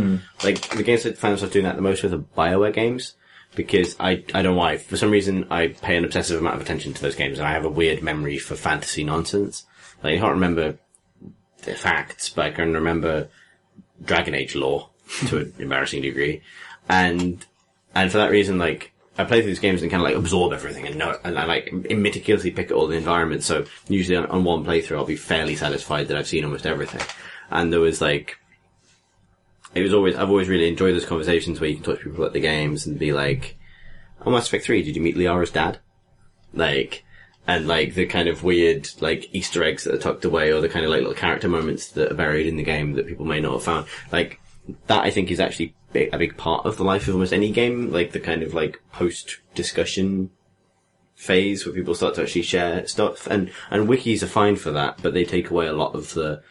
Like, the games I find myself doing that the most with the BioWare games, because I don't know why. For some reason, I pay an obsessive amount of attention to those games, and I have a weird memory for fantasy nonsense. Like, I can't remember the facts, but I can remember Dragon Age lore to an embarrassing degree. And for that reason, like, I play through these games and kind of like absorb everything and know, and I like meticulously pick at all the environments. So usually on one playthrough, I'll be fairly satisfied that I've seen almost everything. And there was like, I've always really enjoyed those conversations where you can talk to people at the games and be like, "Oh, Mass Effect 3, did you meet Liara's dad?" Like, and like the kind of weird like Easter eggs that are tucked away, or the kind of like little character moments that are buried in the game that people may not have found. Like, that I think is actually a big part of the life of almost any game, like the kind of like post-discussion phase where people start to actually share stuff, and wikis are fine for that, but they take away a lot of the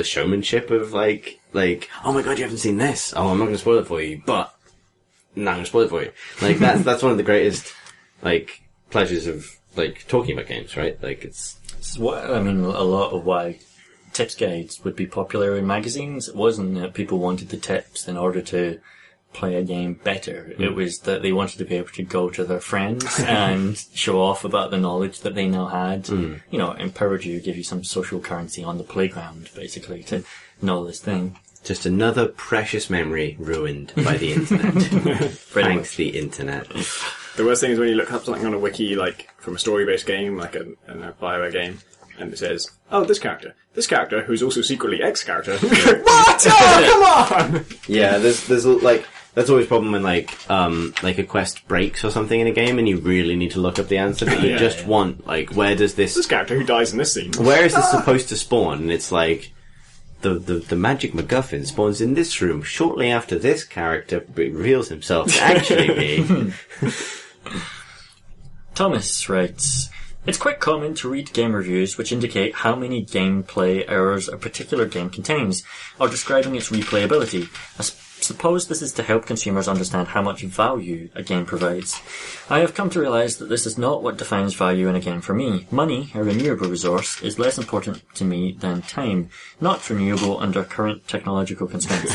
showmanship of like, "Oh my god, you haven't seen this. Oh, I'm not going to spoil it for you, but no, I'm going to spoil it for you." Like, that's one of the greatest like pleasures of like talking about games, right? Like, it's what, I mean, a lot of why tips guides would be popular in magazines. It wasn't that people wanted the tips in order to play a game better. It was that they wanted to be able to go to their friends and show off about the knowledge that they now had. You know, empowered you, give you some social currency on the playground, basically, to know this thing. just another precious memory ruined by the internet. Thanks, the internet. The worst thing is when you look up something on a wiki, like from a story-based game, like a BioWare game, and it says, "Oh, this character, who's also secretly X character." What? Oh, come on! Yeah, there's like that's always a problem when like a quest breaks or something in a game, and you really need to look up the answer, but you want like, where does this character who dies in this scene? Where is this supposed to spawn? And it's like the magic MacGuffin spawns in this room shortly after this character reveals himself to actually be. Thomas writes, "It's quite common to read game reviews which indicate how many gameplay errors a particular game contains, or describing its replayability. I suppose this is to help consumers understand how much value a game provides. I have come to realise that this is not what defines value in a game for me. Money, a renewable resource, is less important to me than time, not renewable under current technological constraints.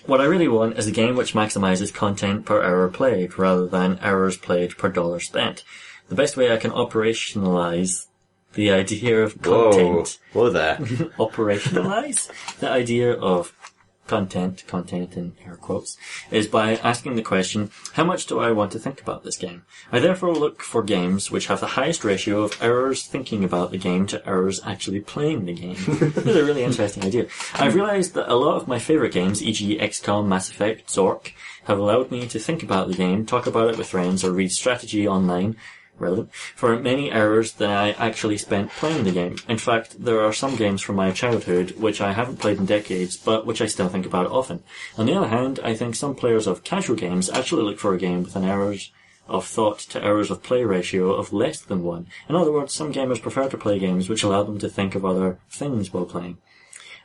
What I really want is a game which maximises content per hour played, rather than hours played per dollar spent. The best way I can operationalise the idea of content..." Whoa there. Operationalise the idea of content in air quotes, is by asking the question, how much do I want to think about this game? I therefore look for games which have the highest ratio of hours thinking about the game to hours actually playing the game. This is a really interesting idea. I've realised that a lot of my favourite games, e.g. XCOM, Mass Effect, Zork, have allowed me to think about the game, talk about it with friends, or read strategy online, relevant, for many hours than I actually spent playing the game. In fact, there are some games from my childhood which I haven't played in decades, but which I still think about often. On the other hand, I think some players of casual games actually look for a game with an hours of thought to hours of play ratio of less than 1. In other words, some gamers prefer to play games which allow them to think of other things while playing.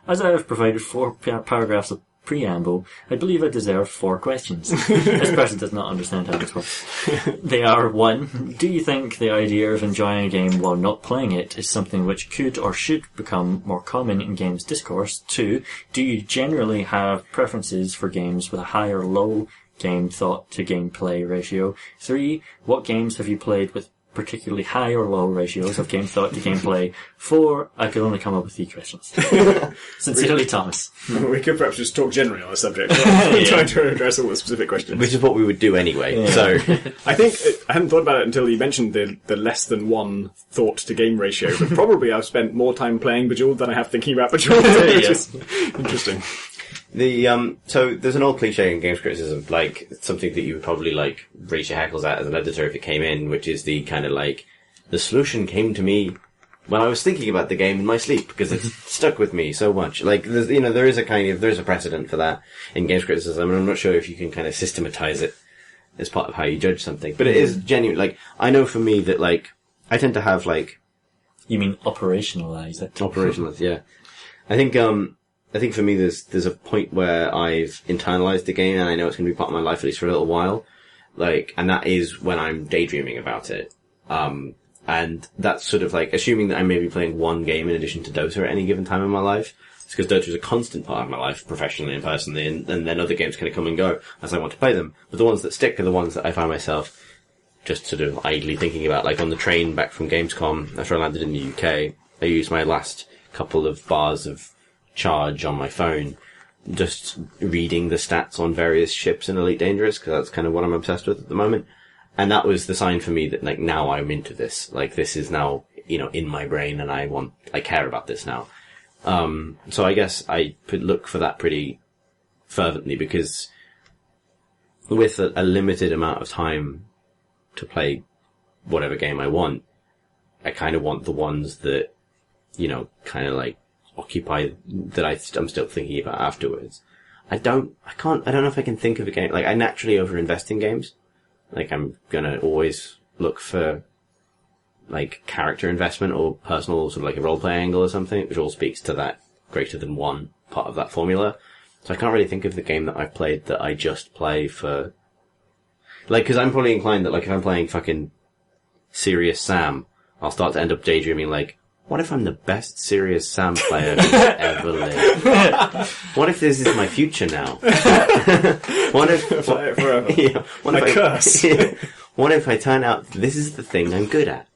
As I have provided 4 paragraphs of preamble, I believe I deserve 4 questions. This person does not understand how this works. They are: 1. Do you think the idea of enjoying a game while not playing it is something which could or should become more common in games discourse? 2. Do you generally have preferences for games with a high or low game thought to gameplay ratio? 3. What games have you played with particularly high or low ratios of game thought to gameplay? 4. I could only come up with 3 questions. Sincerely, Thomas. We could perhaps just talk generally on the subject, trying to address all the specific questions. Which is what we would do anyway. Yeah. So, I think I hadn't thought about it until you mentioned the less than 1 thought to game ratio. But probably I've spent more time playing Bejeweled than I have thinking about Bejeweled. Which is interesting. So there's an old cliche in games criticism, like, something that you would probably, like, raise your hackles at as an editor if it came in, which is the kind of, like, the solution came to me when I was thinking about the game in my sleep, because it stuck with me so much. Like, there's, there's a precedent for that in games criticism, and I'm not sure if you can kind of systematize it as part of how you judge something. But it is genuine. Like, I know for me that, like, I tend to have, like... You mean operationalize it? Operationalize, yeah. I think for me there's a point where I've internalized the game and I know it's going to be part of my life at least for a little while. Like, and that is when I'm daydreaming about it. And that's sort of like, assuming that I may be playing one game in addition to Dota at any given time in my life. It's because Dota is a constant part of my life, professionally and personally, and then other games kind of come and go as I want to play them. But the ones that stick are the ones that I find myself just sort of idly thinking about. Like on the train back from Gamescom, after I landed in the UK, I used my last couple of bars of charge on my phone just reading the stats on various ships in Elite Dangerous, because that's kind of what I'm obsessed with at the moment. And that was the sign for me that, like, now I'm into this. Like, this is now, in my brain, and I care about this now. So I guess I could look for that pretty fervently, because with a limited amount of time to play whatever game I want, I kind of want the ones that, kind of like occupy, that I'm still thinking about afterwards. I don't know if I can think of a game. Like, I naturally overinvest in games. Like, I'm gonna always look for, like, character investment or personal, sort of like a role-play angle or something, which all speaks to that greater than one part of that formula. So I can't really think of the game that I've played that I just play for, like, cause I'm probably inclined that, like, if I'm playing fucking Serious Sam, I'll start to end up daydreaming, like, what if I'm the best Serious Sam player who's ever lived? What if this is my future now? What if... forever. Yeah, curse. What if I turn out this is the thing I'm good at?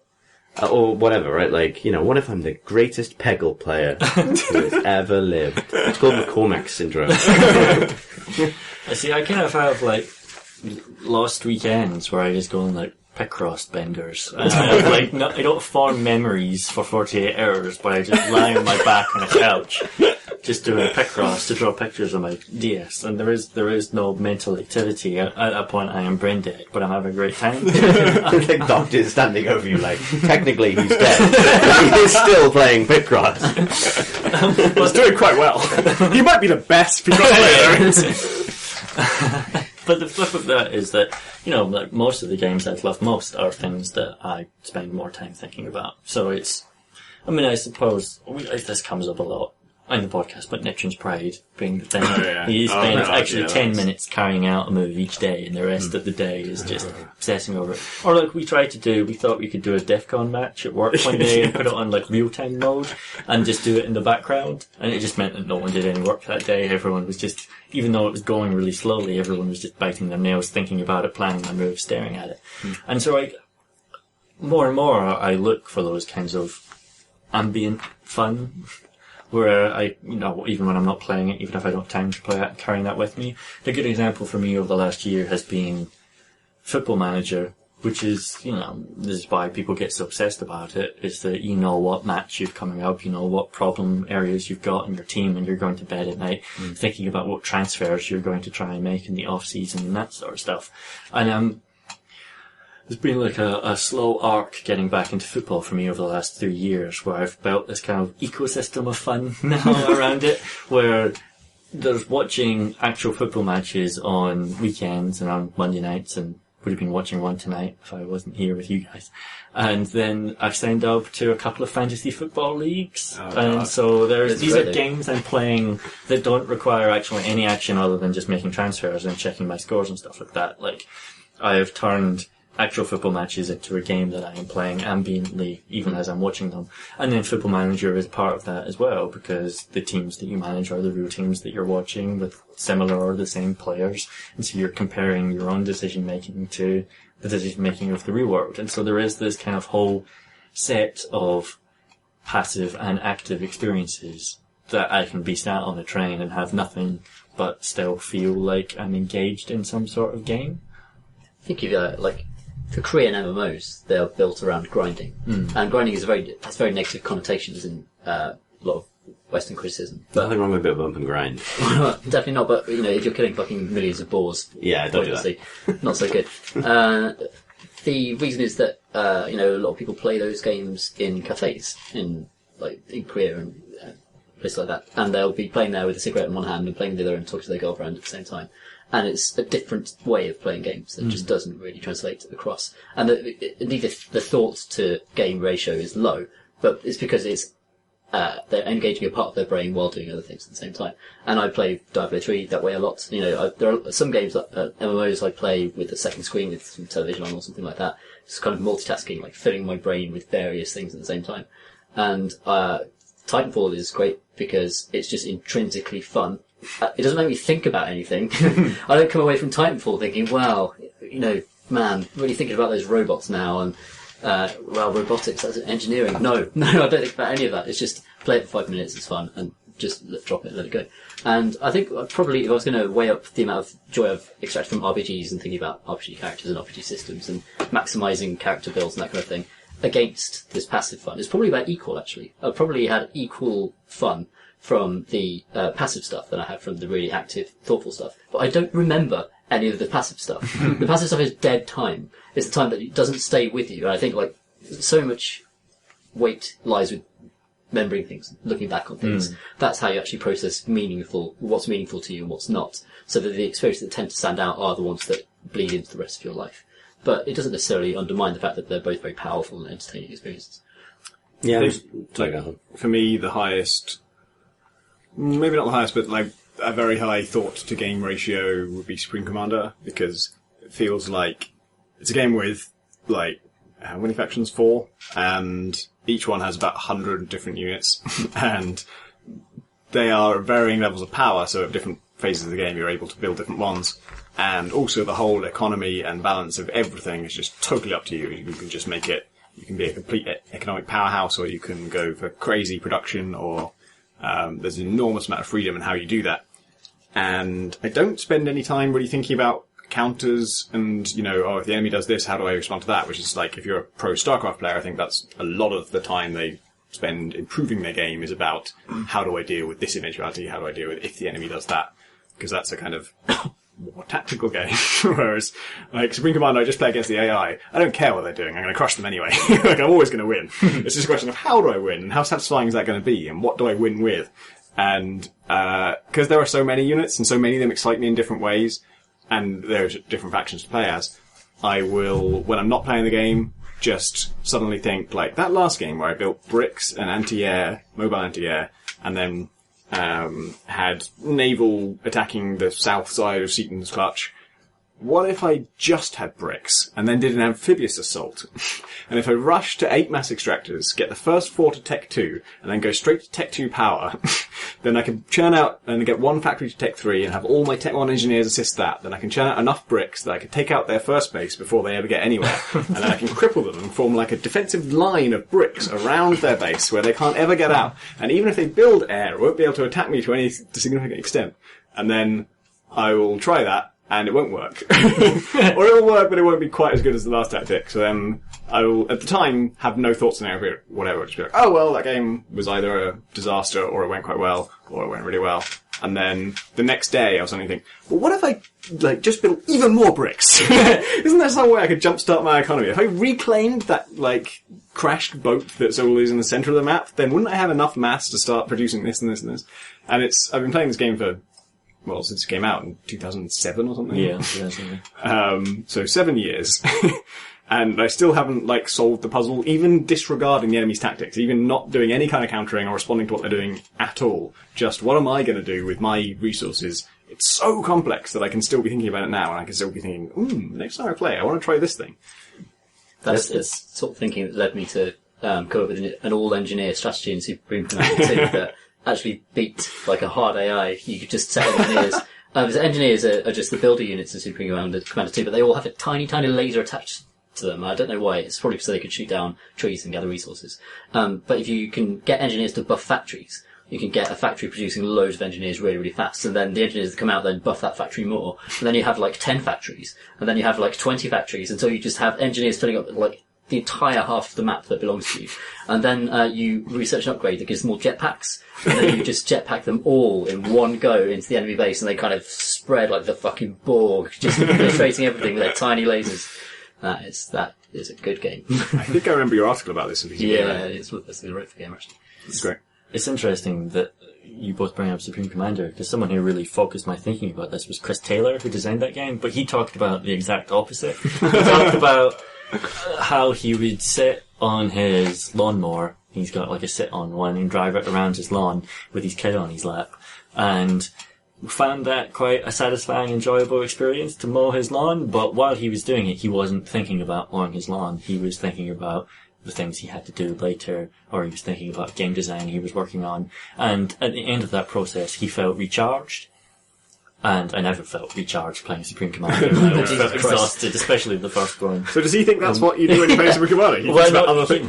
Or whatever, right? Like, what if I'm the greatest Peggle player who has ever lived? It's called McCormack syndrome. See, I kind of have, like, lost weekends where I just go on, like, Picross benders. And I don't form memories for 48 hours, but I just lie on my back on a couch, just doing Picross to draw pictures of my DS. And there is no mental activity. At that point, I am brain dead, but I'm having a great time. The doctor's standing over you, like, technically he's dead, but he is still playing Picross. Well, he's doing quite well. He might be the best Picross player there is. But the flip of that is that, like most of the games I've loved most are things that I spend more time thinking about. So I suppose, this comes up a lot on the podcast, but Nichtren's Pride being the thing. Oh, yeah. He spends 10 minutes carrying out a move each day, and the rest of the day is just obsessing over it. Or like we thought we could do a DEF CON match at work one day and put it on like real-time mode and just do it in the background. And it just meant that no one did any work that day. Everyone was just, even though it was going really slowly, everyone was just biting their nails, thinking about it, planning their moves, staring at it. And so more and more I look for those kinds of ambient fun, where I, even when I'm not playing it, even if I don't have time to play it, carrying that with me. A good example for me over the last year has been Football Manager, which is, this is why people get so obsessed about it, is that you know what match you've coming up, you know what problem areas you've got in your team, and you're going to bed at night thinking about what transfers you're going to try and make in the off-season and that sort of stuff. And There's been like a slow arc getting back into football for me over the last 3 years, where I've built this kind of ecosystem of fun now around it, where there's watching actual football matches on weekends and on Monday nights, and would have been watching one tonight if I wasn't here with you guys. And then I've signed up to a couple of fantasy football leagues. And so these are games I'm playing that don't require actually any action other than just making transfers and checking my scores and stuff like that. Like, I have turned actual football matches into a game that I am playing ambiently, even as I'm watching them. And then Football Manager is part of that as well, because the teams that you manage are the real teams that you're watching with similar or the same players. And so you're comparing your own decision making to the decision making of the real world. And so there is this kind of whole set of passive and active experiences that I can be sat on a train and have nothing but still feel like I'm engaged in some sort of game. I think for Korean MMOs, they are built around grinding, and grinding has very negative connotations in a lot of Western criticism. But nothing wrong with a bit of bump and grind. Definitely not. But if you're killing fucking millions of boars, don't do that. Not so good. The reason is that a lot of people play those games in cafes in Korea and places like that, and they'll be playing there with a cigarette in one hand and playing the other and talking to their girlfriend at the same time. And it's a different way of playing games that just doesn't really translate across. And indeed, the thought to game ratio is low, but it's because they're engaging a part of their brain while doing other things at the same time. And I play Diablo 3 that way a lot. There are some games, MMOs, I play with a second screen with some television on or something like that. It's kind of multitasking, like filling my brain with various things at the same time. And Titanfall is great because it's just intrinsically fun. It doesn't make me think about anything. I don't come away from Titanfall thinking, wow, man, really thinking about those robots now and, robotics, that's engineering. No, I don't think about any of that. It's just play it for 5 minutes, it's fun, and just drop it and let it go. And I think probably if I was going to weigh up the amount of joy I've extracted from RPGs and thinking about RPG characters and RPG systems and maximising character builds and that kind of thing against this passive fun, it's probably about equal, actually. I've probably had equal fun from the passive stuff than I have from the really active, thoughtful stuff. But I don't remember any of the passive stuff. The passive stuff is dead time. It's the time that it doesn't stay with you. And I think so much weight lies with remembering things, looking back on things. That's how you actually process what's meaningful to you and what's not. So that the experiences that tend to stand out are the ones that bleed into the rest of your life. But it doesn't necessarily undermine the fact that they're both very powerful and entertaining experiences. Yeah, for me, the highest, maybe not the highest, but a very high thought to game ratio would be Supreme Commander, because it feels like it's a game with how many factions? 4, and each one has about 100 different units, and they are varying levels of power, so at different phases of the game you're able to build different ones. And also the whole economy and balance of everything is just totally up to you. You can just make it, you can be a complete economic powerhouse, or you can go for crazy production, or there's an enormous amount of freedom in how you do that. And I don't spend any time really thinking about counters and, if the enemy does this, how do I respond to that? Which is if you're a pro StarCraft player, I think that's a lot of the time they spend improving their game is about how do I deal with this eventuality, how do I deal with if the enemy does that? Because that's a kind of more tactical game. Whereas, Supreme Commander, I just play against the AI. I don't care what they're doing. I'm going to crush them anyway. I'm always going to win. It's just a question of how do I win, and how satisfying is that going to be, and what do I win with? And, because there are so many units, and so many of them excite me in different ways, and there's different factions to play as, I will, when I'm not playing the game, just suddenly think, that last game where I built bricks and anti-air, mobile anti-air, and then had naval attacking the south side of Seaton's Clutch. What if I just had bricks and then did an amphibious assault? And if I rushed to 8 mass extractors, get the first 4 to Tech 2, and then go straight to Tech 2 power, then I can churn out and get 1 factory to Tech 3 and have all my Tech 1 engineers assist that. Then I can churn out enough bricks that I can take out their first base before they ever get anywhere. And then I can cripple them and form a defensive line of bricks around their base where they can't ever get out. And even if they build air, it won't be able to attack me to any significant extent. And then I will try that. and it won't work. Or it'll work, but it won't be quite as good as the last tactic. So then I will, at the time, have no thoughts on it, whatever. Just be like, oh, well, that game was either a disaster, or it went quite well, or it went really well. And then the next day, I was suddenly thinking, well, what if I, like, just built even more bricks? Isn't there some way I could jumpstart my economy? If I reclaimed that, like, crashed boat that's always in the center of the map, then wouldn't I have enough mass to start producing this and this and this? And I've been playing this game for, well, since it came out in 2007 or something. Yeah, something. So 7 years. And I still haven't, like, solved the puzzle, even disregarding the enemy's tactics, even not doing any kind of countering or responding to what they're doing at all. Just, what am I going to do with my resources? It's so complex that I can still be thinking about it now, and I can still be thinking, next time I play, I want to try this thing. That's the sort of thinking that led me to come up with an all-engineer strategy in Supreme Commander 2 that actually beat, like, a hard AI. You could just set engineers. Because engineers are just the builder units of Supreme Commander 2, but they all have a tiny, tiny laser attached to them. I don't know why. It's probably so they could shoot down trees and gather resources. But if you can get engineers to buff factories, you can get a factory producing loads of engineers really, really fast. And then the engineers that come out then buff that factory more. And then you have like 10 factories. And then you have like 20 factories until you just have engineers filling up like the entire half of the map that belongs to you. And then you research an upgrade that gives them all jetpacks. And then you just jetpack them all in one go into the enemy base. And they kind of spread like the fucking Borg, just penetrating everything with their tiny lasers. That is a good game. I think I remember your article about this. Yeah, it's a great game, actually. It's great. It's interesting that you both bring up Supreme Commander, because someone who really focused my thinking about this was Chris Taylor, who designed that game, but he talked about the exact opposite. He talked about how he would sit on his lawnmower, he's got like a sit-on one, and drive it around his lawn with his kid on his lap, and found that quite a satisfying, enjoyable experience to mow his lawn, but while he was doing it, he wasn't thinking about mowing his lawn. He was thinking about the things he had to do later, or he was thinking about game design he was working on. And at the end of that process, he felt recharged. And I never felt recharged playing Supreme Commander. I always felt exhausted, especially the first one. So does he think that's what you do when you play Supreme Commander? You think about other things?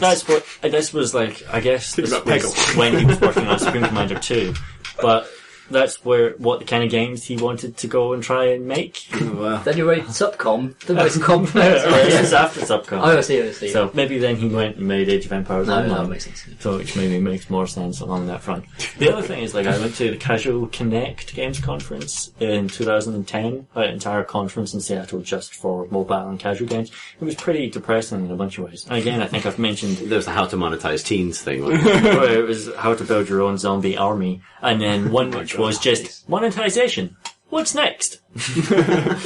This was like, I guess, Think about Peggle. when he was working on Supreme Commander 2. But that's what the kind of games he wanted to go and try and make. Then you wrote Subcom, the most complex. Yes, after Subcom. Oh, I see. So maybe then he went and made Age of Empires No, Online. that makes sense. So which maybe makes more sense along that front. The other thing is, like, I went to the Casual Connect Games Conference in 2010, an entire conference in Seattle just for mobile and casual games. It was pretty depressing in a bunch of ways. And again, I think I've mentioned There was the how to monetize teens thing. where it was how to build your own zombie army, and then one which was just monetization. What's next? It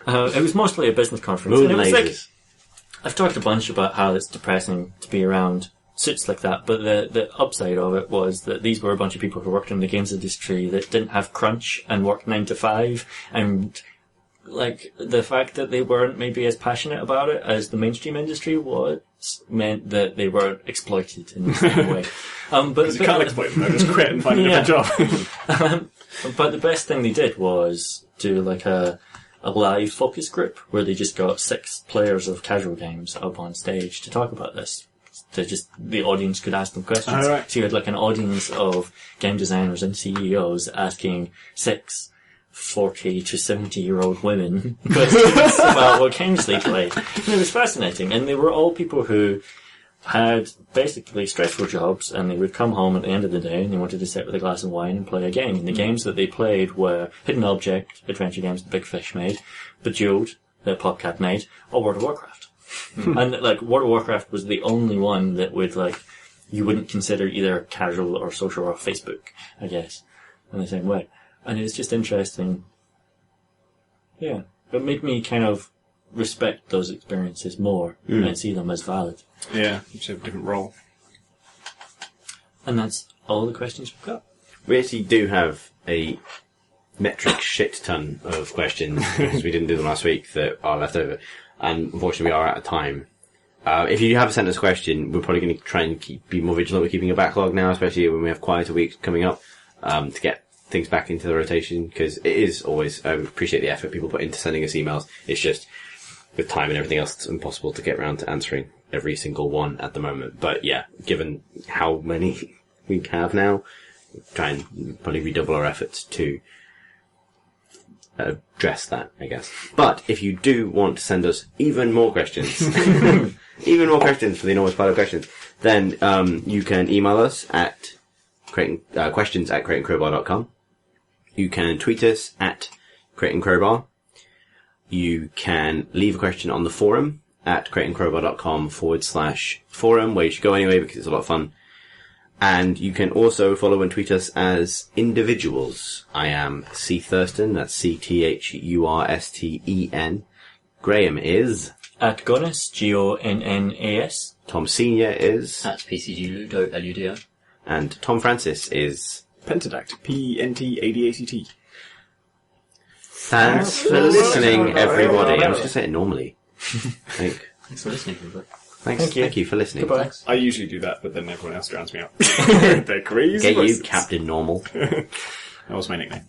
was mostly a business conference. Moon And it was like, lasers. I've talked a bunch about how it's depressing to be around suits like that, but the upside of it was that these were a bunch of people who worked in the games industry that didn't have crunch and worked 9 to 5, and like the fact that they weren't maybe as passionate about it as the mainstream industry was meant that they weren't exploited in the same way. But You can't exploit them, they'll just quit and find a different job. But the best thing they did was do like a live focus group where they just got 6 players of casual games up on stage to talk about this. The audience could ask them questions. Oh, right. So you had like an audience of game designers and CEOs asking 6 40 to 70-year-old women questions about what games they played. And it was fascinating. And they were all people who had basically stressful jobs, and they would come home at the end of the day and they wanted to sit with a glass of wine and play a game. And the games that they played were Hidden Object, adventure games that Big Fish made, Bejeweled, that PopCap made, or World of Warcraft. And like World of Warcraft was the only one that would like you wouldn't consider either casual or social or Facebook, I guess, in the same way. And it's just interesting. Yeah. It made me kind of respect those experiences more and see them as valid. Yeah, each have a different role. And that's all the questions we've got. We actually do have a metric shit ton of questions, because we didn't do them last week, that are left over. And unfortunately, we are out of time. If you have sent us a question, we're probably going to try and be more vigilant with keeping a backlog now, especially when we have quieter weeks coming up, to get things back into the rotation, because it is always, I appreciate the effort people put into sending us emails. It's just, with time and everything else, it's impossible to get around to answering every single one at the moment. But yeah, given how many we have now, try and probably redouble our efforts to address that, I guess. But if you do want to send us even more questions, even more questions for the enormous pile of questions, then you can email us at questions@crateandcrowbar.com. You can tweet us at crateandcrowbar. You can leave a question on the forum at crateandcrowbar.com/forum, where you should go anyway because it's a lot of fun. And you can also follow and tweet us as individuals. I am C. Thurston, that's CTHURSTEN. Graham is... At Gonnas, GONNAS. Tom Senior is... At PCGLudo, LUDO. And Tom Francis is... Pentadact, PNTADACT. Thanks for listening, everybody. I was going to say it normally. Thanks for listening, everybody. Thank you for listening. Goodbye. I usually do that, but then everyone else drowns me out. They're crazy. Get you, voices. Captain Normal. That was my nickname.